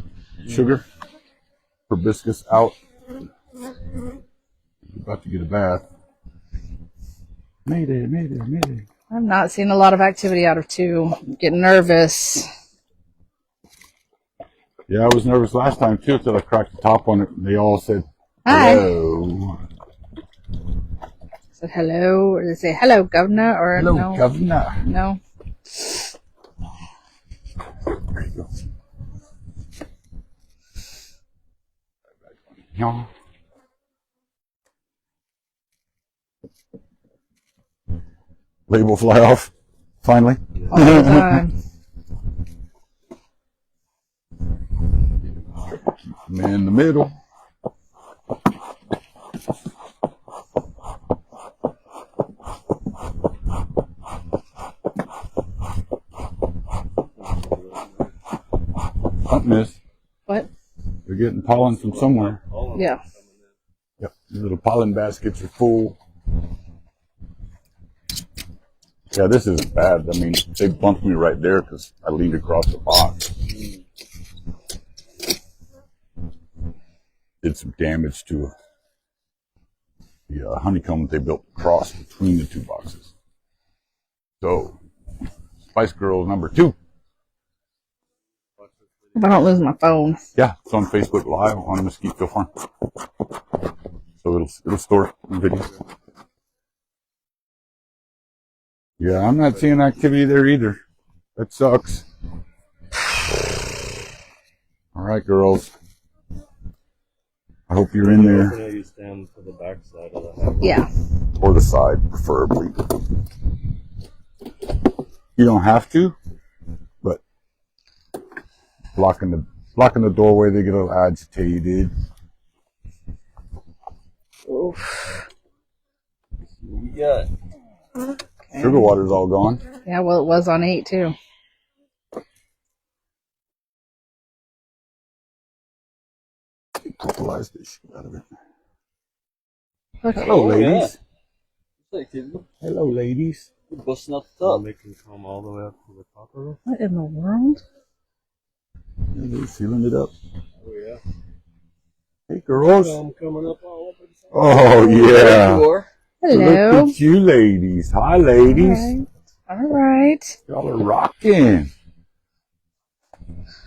sugar. Proboscis out. You're about to get a bath. Mayday, mayday, mayday. I'm not seeing a lot of activity out of 2. I'm getting nervous. Yeah, I was nervous last time too until I cracked the top on it and they all said Hi. hello. Said hello, or they say hello, governor, or Hello, no? governor. No. There you go. Yeah. Label fly off. Finally. All the time. I'm in the middle. Something is. What? They're getting pollen from somewhere. Yeah. Yep. The little pollen baskets are full. Yeah, this isn't bad. I mean, they bumped me right there because I leaned across the box. Did some damage to the honeycomb that they built across between the 2 boxes. So, Spice Girls number 2. If I don't lose my phone. Yeah, it's on Facebook Live on Mesquite Farm. So it'll store it in video. Yeah, I'm not seeing activity there either. That sucks. All right, girls. I hope you're in there. Definitely you stand to the back side of the hive. Yeah. Or the side, preferably. You don't have to, but the blocking the doorway. They get a little agitated. Oof. What we got? Sugar water's all gone. Yeah, well, it was on 8 too. Fertilize this shit out of it. Okay. Hello, ladies. Hey, kid, Hello, ladies. we're busting out the I'll top. make them come all the way up to the top of it. What in the world? Yeah, they're sealing it up. Oh yeah. Hey, girls. I'm coming up all up inside. Oh, There yeah. you are. Hello. Look at you, ladies. Hi, ladies. All right. Y'all are rocking.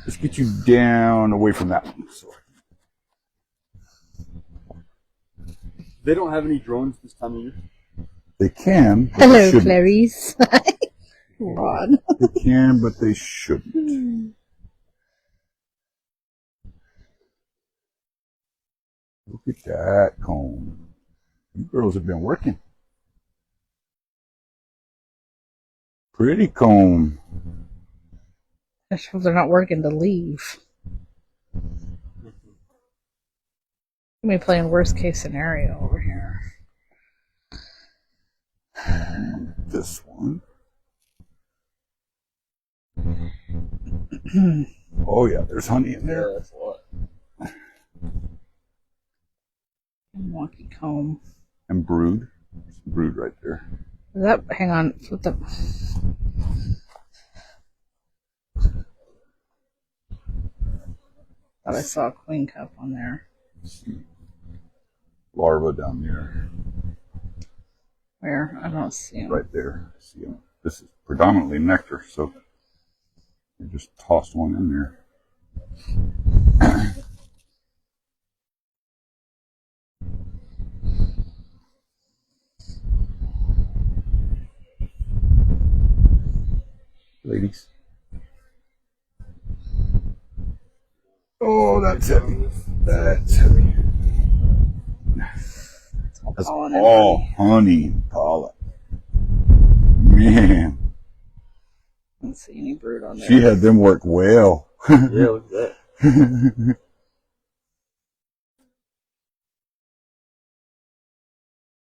Let's get you down away from that one. They don't have any drones this time of year. They can. But Hello, they shouldn't. Clarice. Ron. They can, but they shouldn't. Look at that comb. You girls have been working. Pretty comb. That shows they're not working to leave. Let me playing worst case scenario over here. This one. Oh yeah, there's honey in there. Yeah, that's a lot. Wonky comb. And brood. There's some brood right there. Is that? Hang on. Flip the. Thought I saw a queen cup on there. Larva down there. Where? I don't see them. Right there. See them. This is predominantly nectar, so you just tossed one in there. Ladies. Oh, that's heavy. That's heavy. That's pollen all honey and pollen. Man, I don't see any brood on there. she had them work well. Yeah, look at that.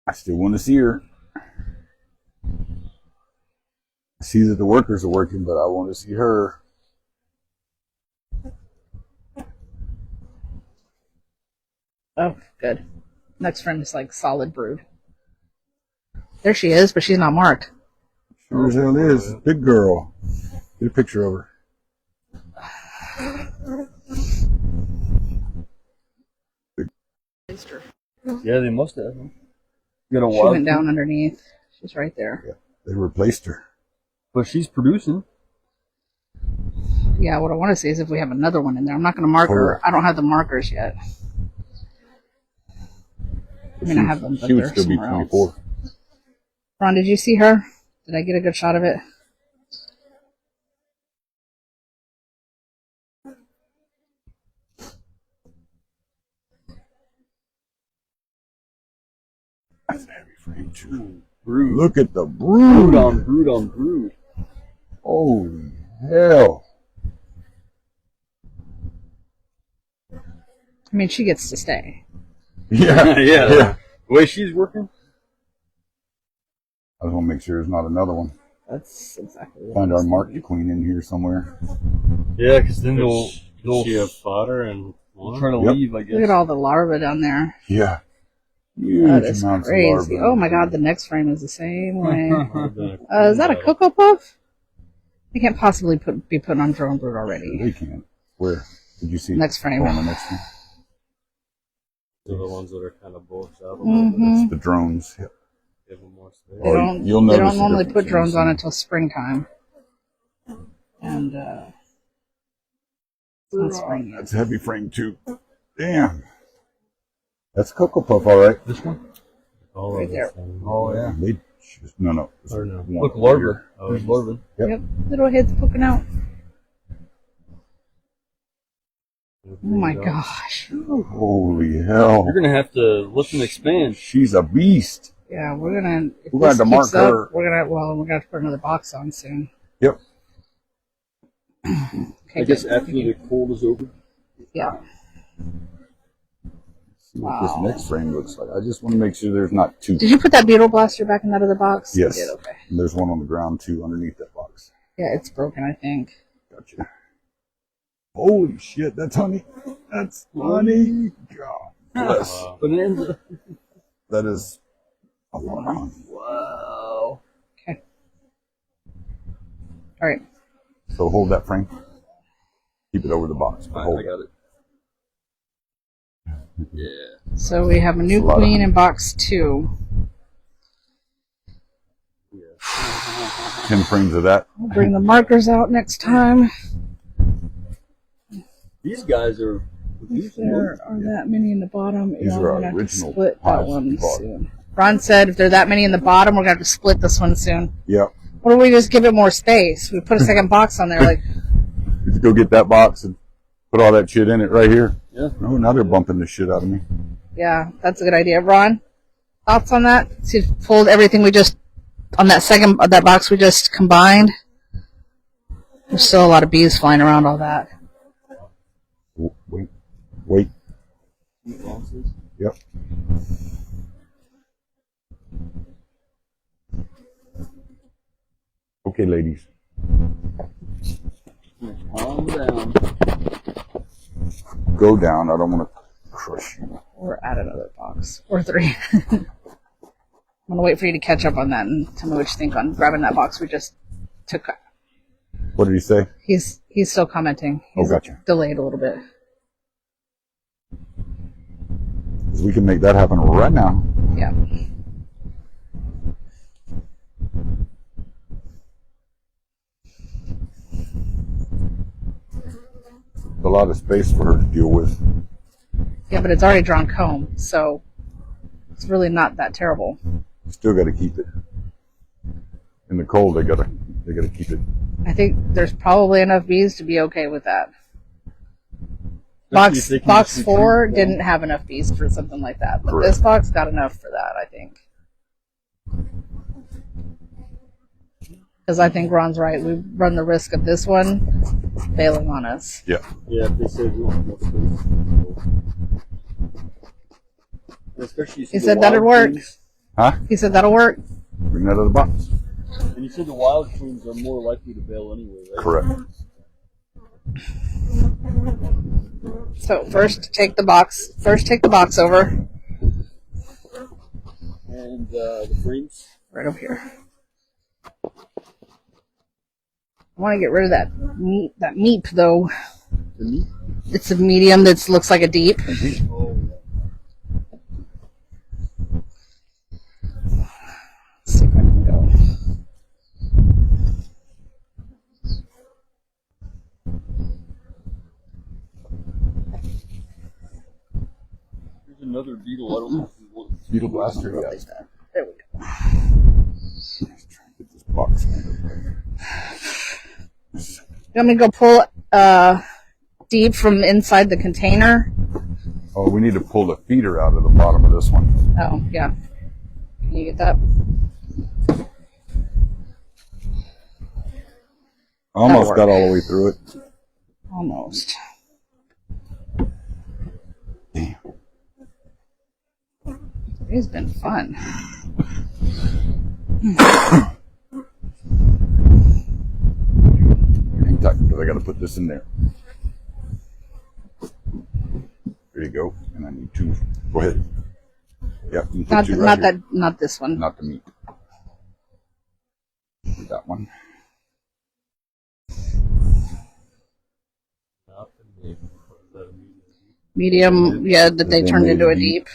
I still want to see her. I see that the workers are working, but I want to see her. Oh, good. Next frame is like solid brood. There she is, but she's not marked. Sure as hell is. Big girl. Get a picture of her. Yeah, they must have. Huh? You got a She wild went down queen? underneath. She's right there. Yeah, they replaced her. But she's producing. Yeah, what I want to see is if we have another one in there. I'm not going to mark her. I don't have the markers yet. I mean, I have them, but She would they're still be somewhere 24. else. Ron, did you see her? Did I get a good shot of it? That's a heavy frame too. Brood. Look at the Brood brood. on brood on brood. Holy hell. I mean, she gets to stay. Yeah. Yeah. The way she's working. I just want to make sure there's not another one. That's exactly what Find I our was marked thinking. queen in here somewhere. Yeah, because then they'll Does she have fodder and try to Yep. leave, I guess. Look at all the larvae down there. Yeah. Huge That is amounts crazy. of larvae. Oh my god, the next frame is the same way. water? Is that a Cocoa Puff? They can't possibly be put on drone brood already. They can't. Where? Did you see? Next frame. Oh, on the next one. They're the ones that are kind of bulged out a little Mhm. It's the drones. Yep. bit. Give them more space. They Or don't. you'll They notice don't the normally difference put drones when on you until springtime. And it's not spring yet. That's a heavy frame too. Damn. That's Cocoa Puff, all right. This one? All Right of there. this thing. Oh, yeah. They just, no. Or no. One Look, over larva. here. There's larva. Yep. Yep. Little heads poking out. Oh my gosh. Holy hell. You're going to have to lift and expand. She's a beast. Yeah, we're gonna. If We're gonna this have to mark keeps up, her. we're gonna. Well, we're gonna have to put another box on soon. Yep. Okay, I guess good. after the cold is over. Yeah. See what this next frame looks like. I just want to make sure there's not two. Did you put that beetle blaster back in that other box? Yes. You did, okay. And there's one on the ground too underneath that box. Yeah, it's broken, I think. Gotcha. Holy shit, that's honey. That's honey. God bless. Bonanza. That is a lot of honey. Wow. Okay. All right. So hold that frame. Keep it over the box. But hold I got it. Yeah. So we have a new queen in box 2. 10 frames of that. We'll bring the markers out next time. These guys are. If there are that many in the bottom, These I'm are going to have to original split that hives one we bought. soon. Ron said if there are that many in the bottom, we're going to have to split this one soon. Yep. What do we just give it more space? We put a second box on there. Like, Just go get that box and put all that shit in it right here. Yeah. Oh, now they're bumping the shit out of me. yeah, that's a good idea. Ron, thoughts on that? So you pulled everything we just, on that box we just combined. There's still a lot of bees flying around all that. Wait. Yep. Okay, ladies. Calm down. Go down. I don't want to crush you. Or add another box. Or 3. I'm going to wait for you to catch up on that and tell me what you think on grabbing that box we just took. What did he say? He's still commenting. He's gotcha. delayed a little bit. 'Cause we can make that happen right now. Yeah. A lot of space for her to deal with. Yeah, but it's already drawn comb, so it's really not that terrible. Still got to keep it. In the cold, they gotta keep it. I think there's probably enough bees to be okay with that. Especially if they can Box just 4 retrieve didn't have enough bees for something like that, but Correct. this box got enough for that, I think. Because I think Ron's right. We run the risk of this one failing on us. Yeah. Yeah, if they said we want more space. Especially He said that'd work. Huh? He said that'll work. Bring that out of the box. And you said the wild queens are more likely to bail anyway, right? Correct. So first take the box over. And the frames. Right over here. I want to get rid of that meep though. The meat. It's a medium that looks like a deep. Oh, Let's see if I can go. here's another beetle. I don't know if you want. Beetle blaster. Like Guys. that. There we go. Get this box. You want me to go pull deep from inside the container? Oh, we need to pull the feeder out of the bottom of this one. Oh, yeah. Can you get that? Almost work. got all the way through it. Almost. Damn. It's been fun. Hang tight because I got to put this in there. There you go. And I need 2. Go ahead. Yeah, you can put 2 right here. Not this one. Not the meat. That one. Medium, yeah, that they They turned made into it a deep. deep.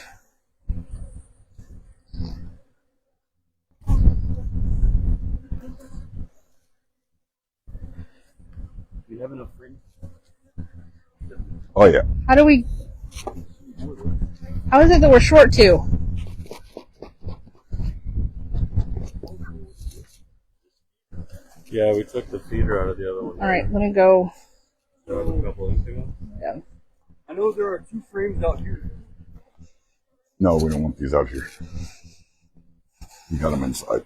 Do you have enough frames? Oh, yeah. How is it that we're short 2? Yeah, we took the feeder out of the other one. Alright, let me go. That was a couple weeks ago. Yeah. I know there are 2 frames out here. No, we don't want these out here. We got them inside.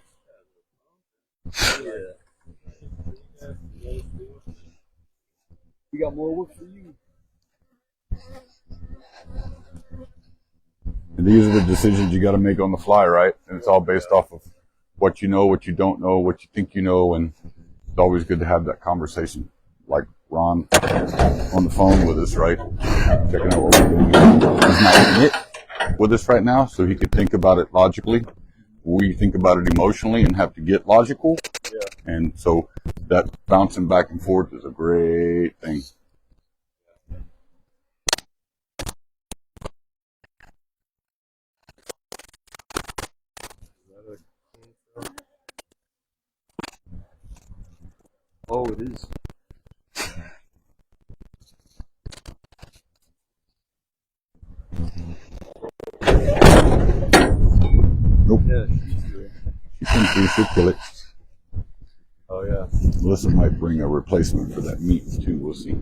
We got more work for you. And these are the decisions you got to make on the fly, right? And it's all based off of what you know, what you don't know, what you think you know, and it's always good to have that conversation. Like Ron on the phone with us, right? Checking out what we're doing. He's not in it with us right now, so he could think about it logically. We think about it emotionally and have to get logical. Yeah. And so that bouncing back and forth is a great thing. Oh, it is. Nope. Yeah, she's good. She can do, she'll kill it. Oh, yeah. Melissa might bring a replacement for that meat too, we'll see.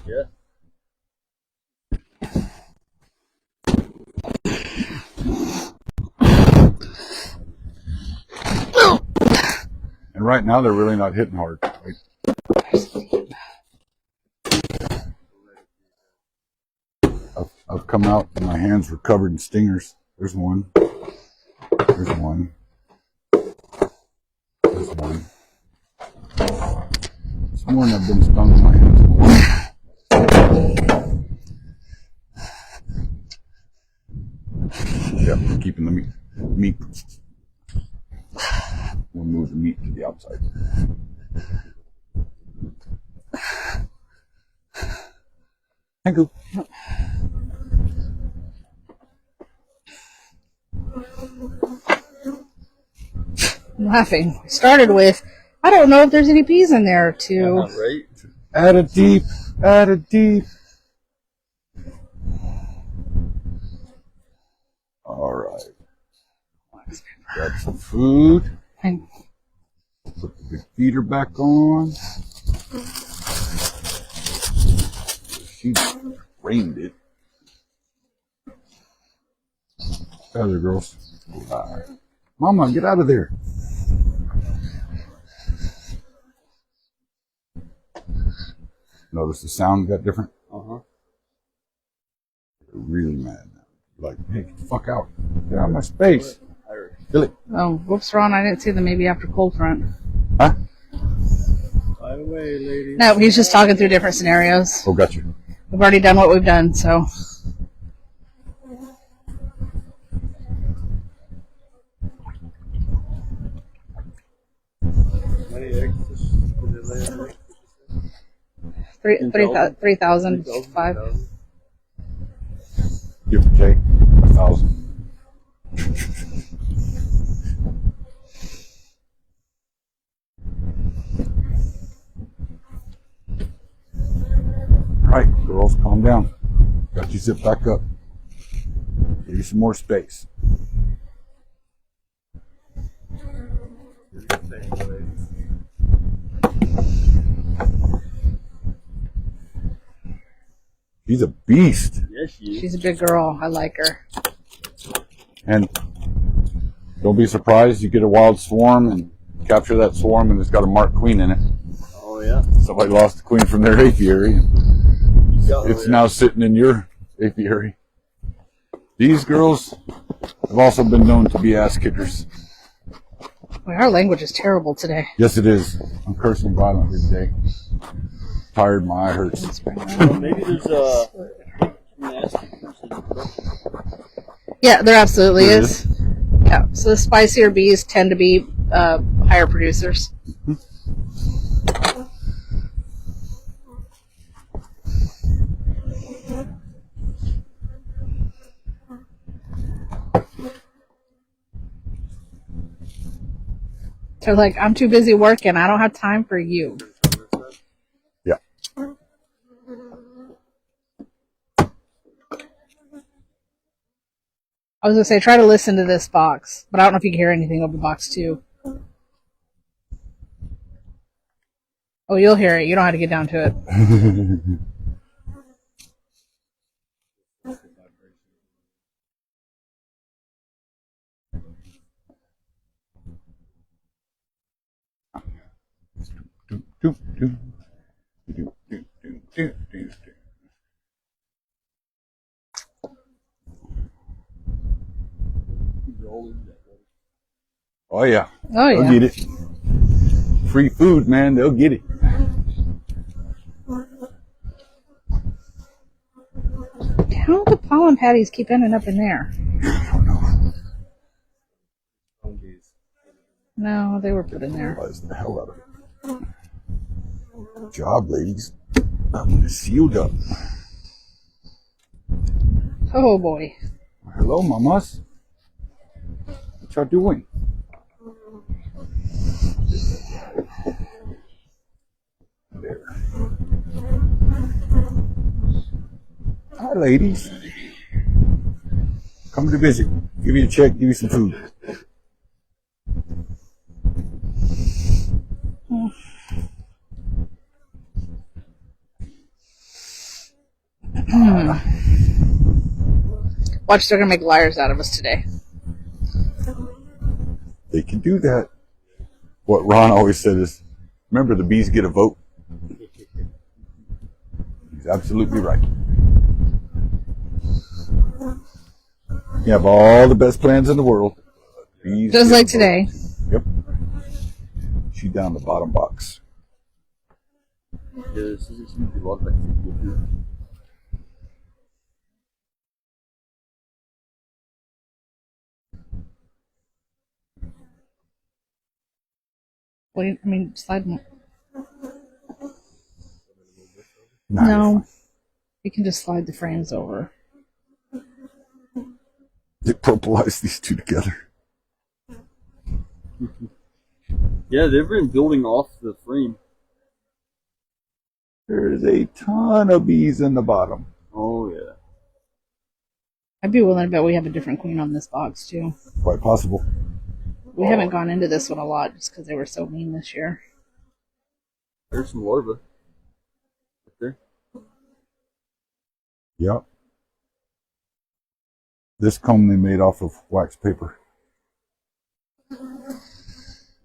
Yeah. And right now they're really not hitting hard. Right? I've come out and my hands were covered in stingers. There's one. There's one. There's one. This morning I've been stung in my hands more. Yep, keeping the meat. We'll move the meat to the outside. Thank you. I'm laughing. We started with, I don't know if there's any peas in there, to Right? Add it deep. Add it deep. All right. Got some food. and Put the big feeder back on. She framed it. Out of there, girls. All right. Mama, get out of there. Notice the sound got different? Uh-huh. They're really mad now. Like, hey, get the fuck out. Get out of my space. Billy. oh, whoops, Ron, I didn't see them maybe after cold front. Huh? By the way, ladies. No, he's just talking through different scenarios. Oh, got you. We've already done what we've done, so. How many eggs did they lay on? 3,005. 3,000? Give or take 1,000. All right, girls, calm down. Got you zip back up. Give you some more space. She's a beast. Yes, she is. She's a big girl. I like her. And don't be surprised you get a wild swarm and capture that swarm and it's got a marked queen in it. Oh, yeah. Somebody lost the queen from their apiary. It's now sitting in your apiary. These girls have also been known to be ass kickers. Boy, our language is terrible today. Yes, it is. I'm cursing violently today. Tired, my eye hurts. Well, maybe there's nasty person. Yeah, there absolutely There is. Yeah, so the spicier bees tend to be higher producers. They're like, I'm too busy working. I don't have time for you. Yeah. I was going to say, try to listen to this box, but I don't know if you can hear anything over box 2. Oh, you'll hear it. You know how to get down to it. do, do, do. Do, do, do, do, do, do. Oh yeah. Oh They'll yeah. get it. Free food, man. They'll get it. How do pollen patties keep ending up in there? I don't know. No, they were put in there. Realize the hell out of it. Good job, ladies. That one is sealed up. Oh boy. Hello, mamas. What y'all doing? There. Hi, ladies. Come to visit. Give you a check, give you some food. Watch, they're gonna make liars out of us today. They can do that. What Ron always said is, remember the bees get a vote. He's absolutely right. You have all the best plans in the world. Bees Just get like a vote. today. Yep. She down the bottom box. Yeah, this is going to be a lot of activity. Wait, I mean, slide more. Nah, you're No. fine. You can just slide the frames over. They purplize these two together. Yeah, they've been building off the frame. There's a ton of bees in the bottom. Oh, yeah. I'd be willing to bet we have a different queen on this box, too. Quite possible. We haven't gone into this one a lot just because they were so mean this year. There's some larvae. Right there. Yep. This comb they made off of wax paper.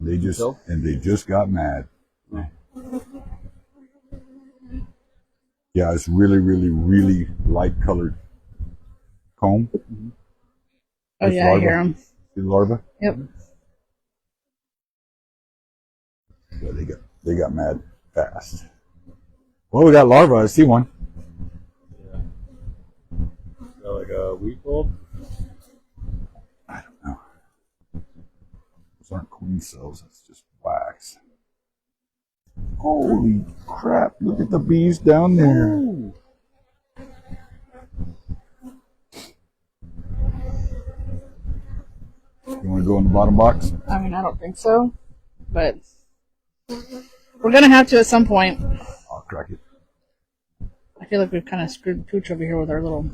They just got mad. Yeah, it's really, really, really light colored comb. Oh, This yeah, I larva. hear them. See the larva? Yep. Yeah, they got mad fast. Well, we got larva. I see one. Got like a weed bulb. I don't know. Those aren't queen cells. That's just wax. Holy crap! Look at the bees down there. Ooh. You want to go in the bottom box? I mean, I don't think so, but we're going to have to at some point. I'll crack it. I feel like we've kind of screwed Pooch over here with our little...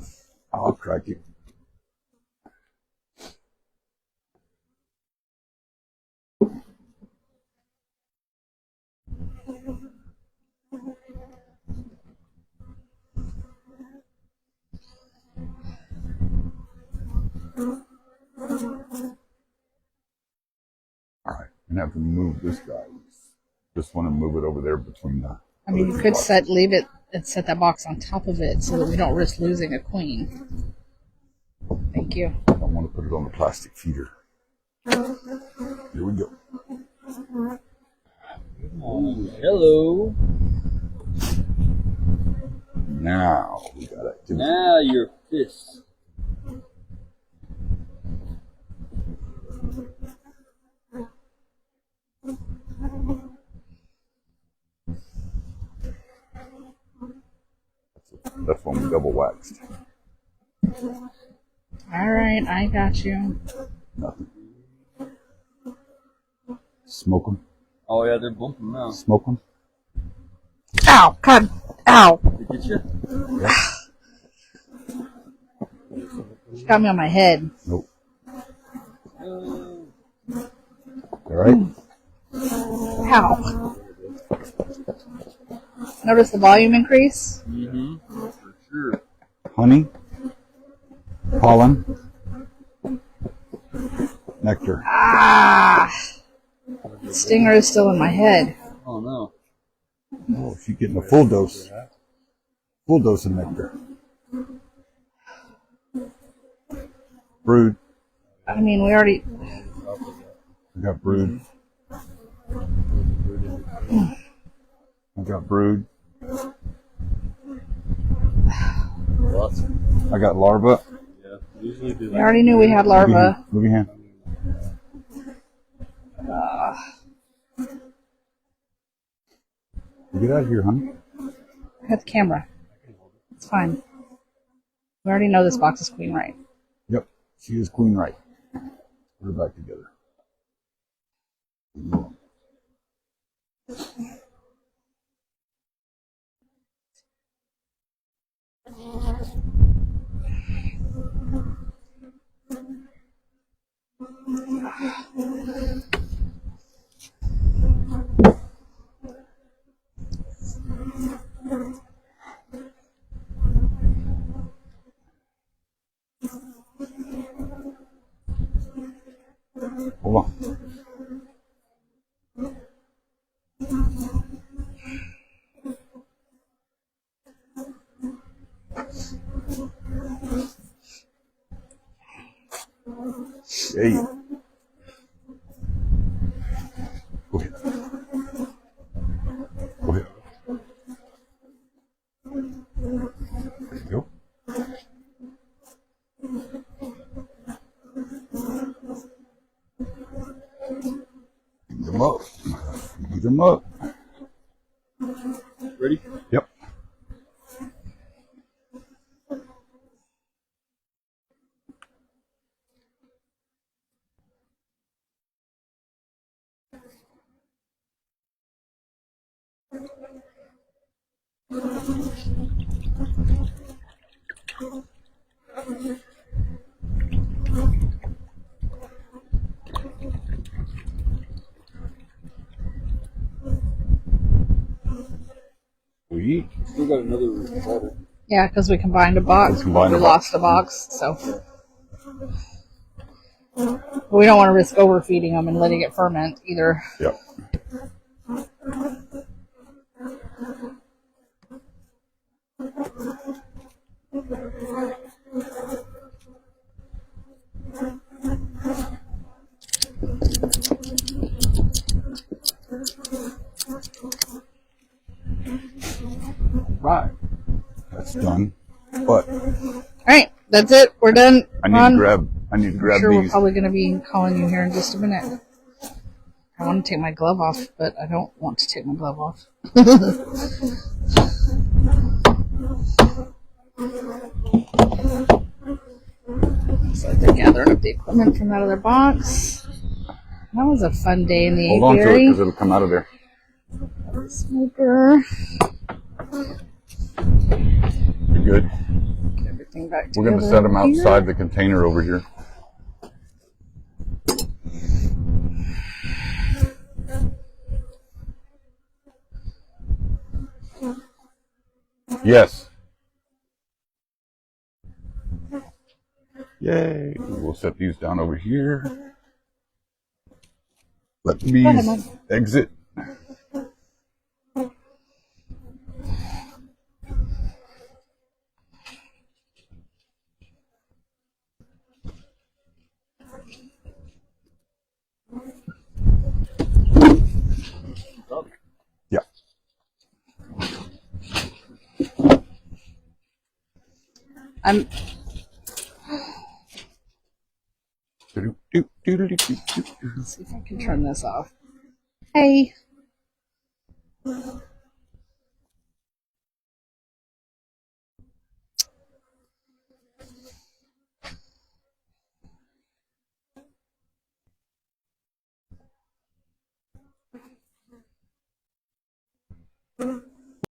I'll crack it. All right, I'm gonna have to move this guy. Just want to move it over there between the. I mean, other you could boxes. leave it and set that box on top of it so that we don't risk losing a queen. Thank you. I don't want to put it on the plastic feeder. Here we go. Hello. Now we got it. Now your fist. That's when we double waxed. All right, I got you. Nothing. Smoke them. Oh yeah, they're bumping now. Smoke them. Ow! God! Ow! They get you? Got me on my head. Nope. All right. Ow! Notice the volume increase? Mm-hmm. For sure. Honey, pollen, nectar. Ah! The stinger is still in my head. Oh no. Oh, she's getting a full dose. Full dose of nectar. Brood. I mean, we already. I got brood. I got brood. Lots. I got larva. Yeah. Usually do We that. already knew we had larvae. Move your hand. Get out of here, honey. I got the camera. It's fine. We already know this box is queen right. Yep, she is queen right. Put her back together. Hold on. Hey. Go ahead. Go ahead. There you go. Beat them up. Beat them up. Ready? Yep. Sweet. Still got another bottle. Yeah, because we combined a box. We lost a box, so. But we don't want to risk overfeeding them and letting it ferment either. Yep. Right. That's done. But All right, that's it. We're done. I need to grab. I need to grab I'm sure we're these. probably going to be calling you here in just a minute. I want to take my glove off, but I don't want to take my glove off. So they're gathering up the equipment from that other box. That was a fun day in the Hold on to it apiary. because it'll come out of there. Smoker. You're good. Get everything back We're going to together set them here. outside the container over here. Yes. Yay. We'll set these down over here. Let the ahead, bees Mom. exit. Yeah. I'm Let's see if I can turn this off. Hey.